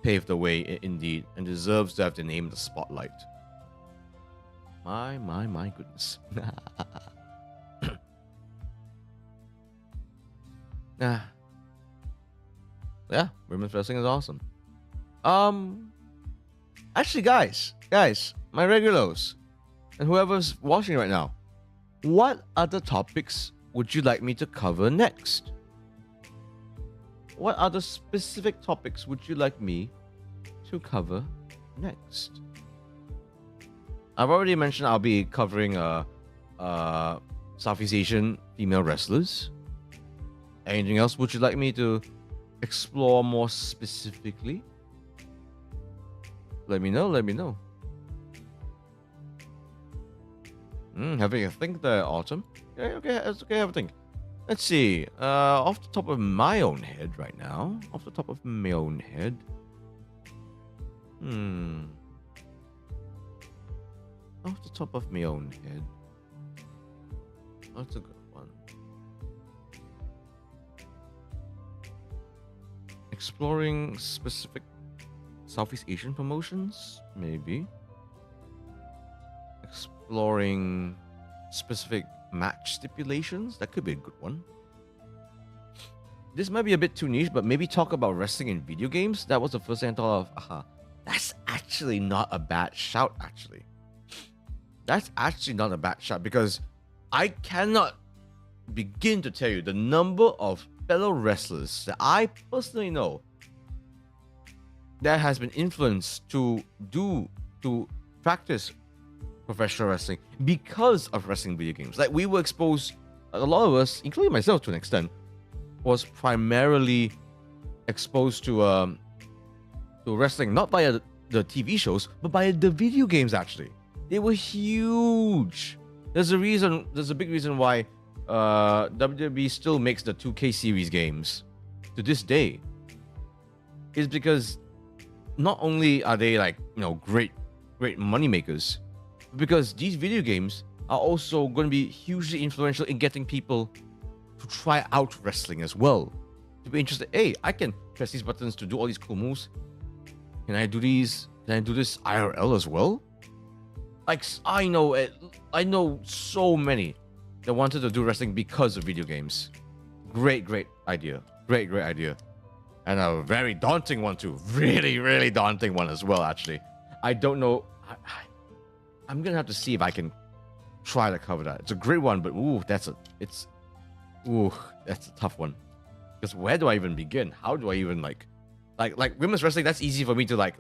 paved the way indeed and deserves to have their name in the spotlight. My goodness. Yeah, women's wrestling is awesome. Actually, guys, my regulars, and whoever's watching right now, what other topics would you like me to cover next? What other specific topics would you like me to cover next? I've already mentioned I'll be covering Southeast Asian female wrestlers. Anything else would you like me to explore more specifically? Let me know. Having a think there, Autumn. Okay, it's okay, have a think. Let's see. Off the top of my own head right now. Off the top of my own head. Off the top of my own head. That's a good one. Exploring specific Southeast Asian promotions? Maybe. Exploring specific match stipulations? That could be a good one. This might be a bit too niche, but maybe talk about wrestling in video games? That was the first thing I thought of. That's actually not a bad shout, actually. That's actually not a bad shout, because I cannot begin to tell you the number of fellow wrestlers that I personally know that has been influenced to practice professional wrestling because of wrestling video games. Like, we were exposed, a lot of us, including myself to an extent, was primarily exposed to wrestling not via the TV shows, but by the video games. Actually, they were huge. There's a big reason why WWE still makes the 2K series games to this day. Is because not only are they great money makers, because these video games are also going to be hugely influential in getting people to try out wrestling as well. To be interested, hey, I can press these buttons to do all these cool moves. Can I do these? Can I do this IRL as well? Like, I know so many that wanted to do wrestling because of video games. Great idea. Great idea. And a very daunting one too. Really daunting one as well, actually. I don't know. I'm gonna have to see if I can try to cover that. It's a great one, but that's a tough one. Because where do I even begin? How do I even like women's wrestling? That's easy for me to like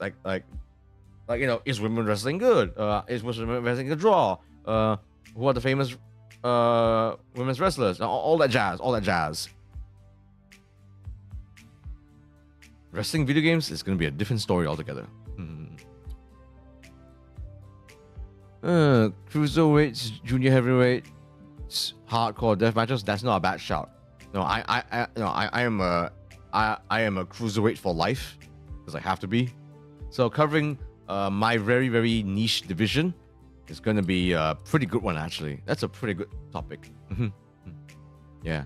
is women's wrestling good? Is women's wrestling a draw? Who are the famous women's wrestlers? All that jazz. Wrestling video games is gonna be a different story altogether. Cruiserweights, junior heavyweights, hardcore death matches. That's not a bad shout. No, I am a cruiserweight for life because I have to be. So covering my very niche division is gonna be a pretty good one, actually. That's a pretty good topic. Yeah.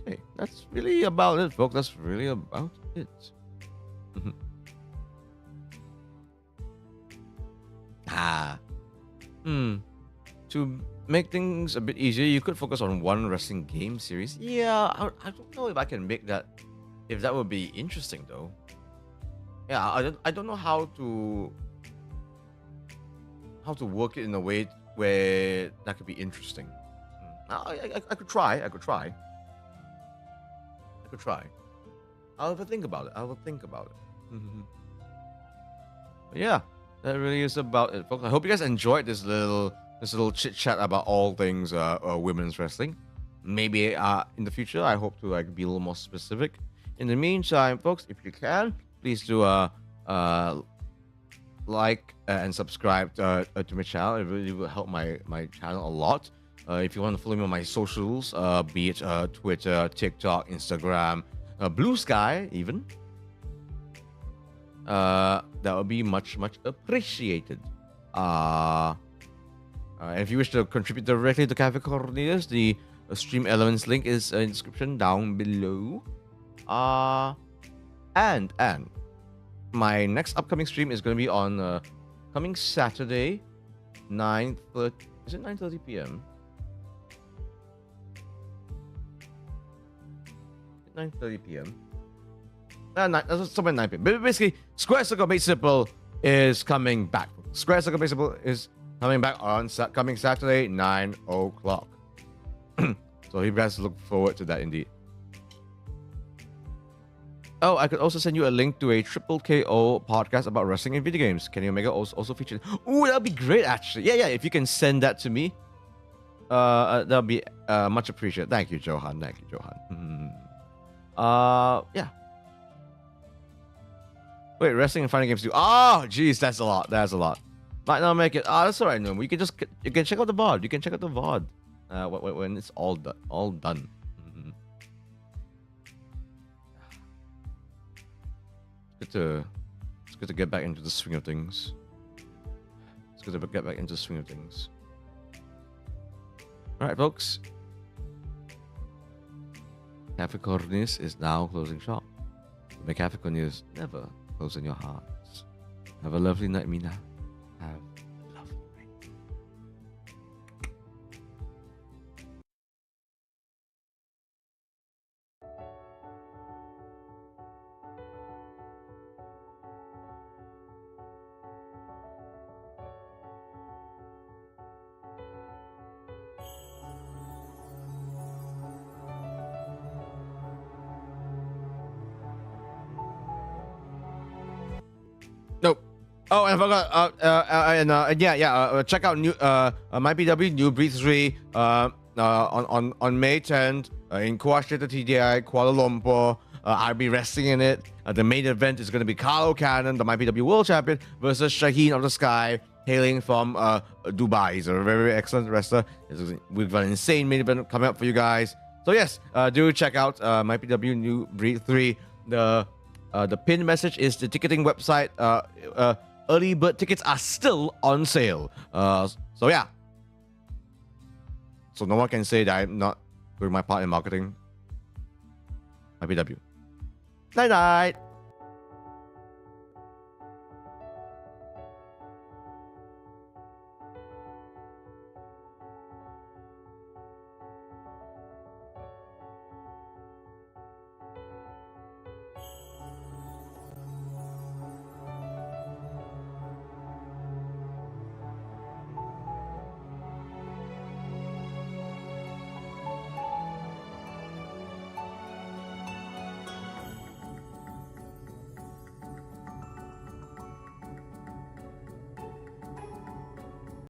Okay, that's really about it, folks. That's really about it. To make things a bit easier, you could focus on one wrestling game series. Yeah, I don't know if I can make that. If that would be interesting, though. Yeah, I don't know how to work it in a way where that could be interesting. I could try. I'll have a think about it. But yeah, that really is about it, folks. I hope you guys enjoyed this little chit chat about all things women's wrestling. Maybe in the future, I hope to be a little more specific. In the meantime, folks, if you can, please do like and subscribe to my channel. It really will help my channel a lot. If you want to follow me on my socials, be it Twitter, TikTok, Instagram, Blue Sky, even, that would be much appreciated. And if you wish to contribute directly to Cafe Cornelius, the Stream Elements link is in the description down below. And my next upcoming stream is going to be on coming Saturday, 9:30. Is it 9:30 p.m.? 9:30 p.m. That's somewhere 9 p.m. But basically, Square Circle Made Simple is coming back. Square Circle Made Simple is coming back on coming Saturday, 9 o'clock. So you guys look forward to that indeed. Oh, I could also send you a link to a Triple KO podcast about wrestling in video games. Kenny Omega also featured. Ooh, that'd be great, actually. Yeah. If you can send that to me, that'll be much appreciated. Thank you, Johan. Yeah. Wait, wrestling and fighting games too. Oh, jeez, that's a lot. Might not make it. That's alright, no. You can check out the VOD. You can check out the VOD when it's all done. It's good to get back into the swing of things. Alright, folks. Cafe Cornelius is now closing shop. May Cafe Cornelius never close in your hearts. Have a lovely night, Mina. Have a lovely night. Nope. Oh, and I forgot. Check out new MyPW New Breed 3 on May 10th in Kuala TDI, Kuala Lumpur. I'll be wrestling in it. The main event is going to be Carlo Cannon, the MyPW World Champion, versus Shaheen of the Sky, hailing from Dubai. He's a very excellent wrestler. We've got an insane main event coming up for you guys. So yes, do check out MyPW New Breed 3. The pinned message is the ticketing website. Early bird tickets are still on sale. So yeah. So no one can say that I'm not doing my part in marketing. IPW. Night night.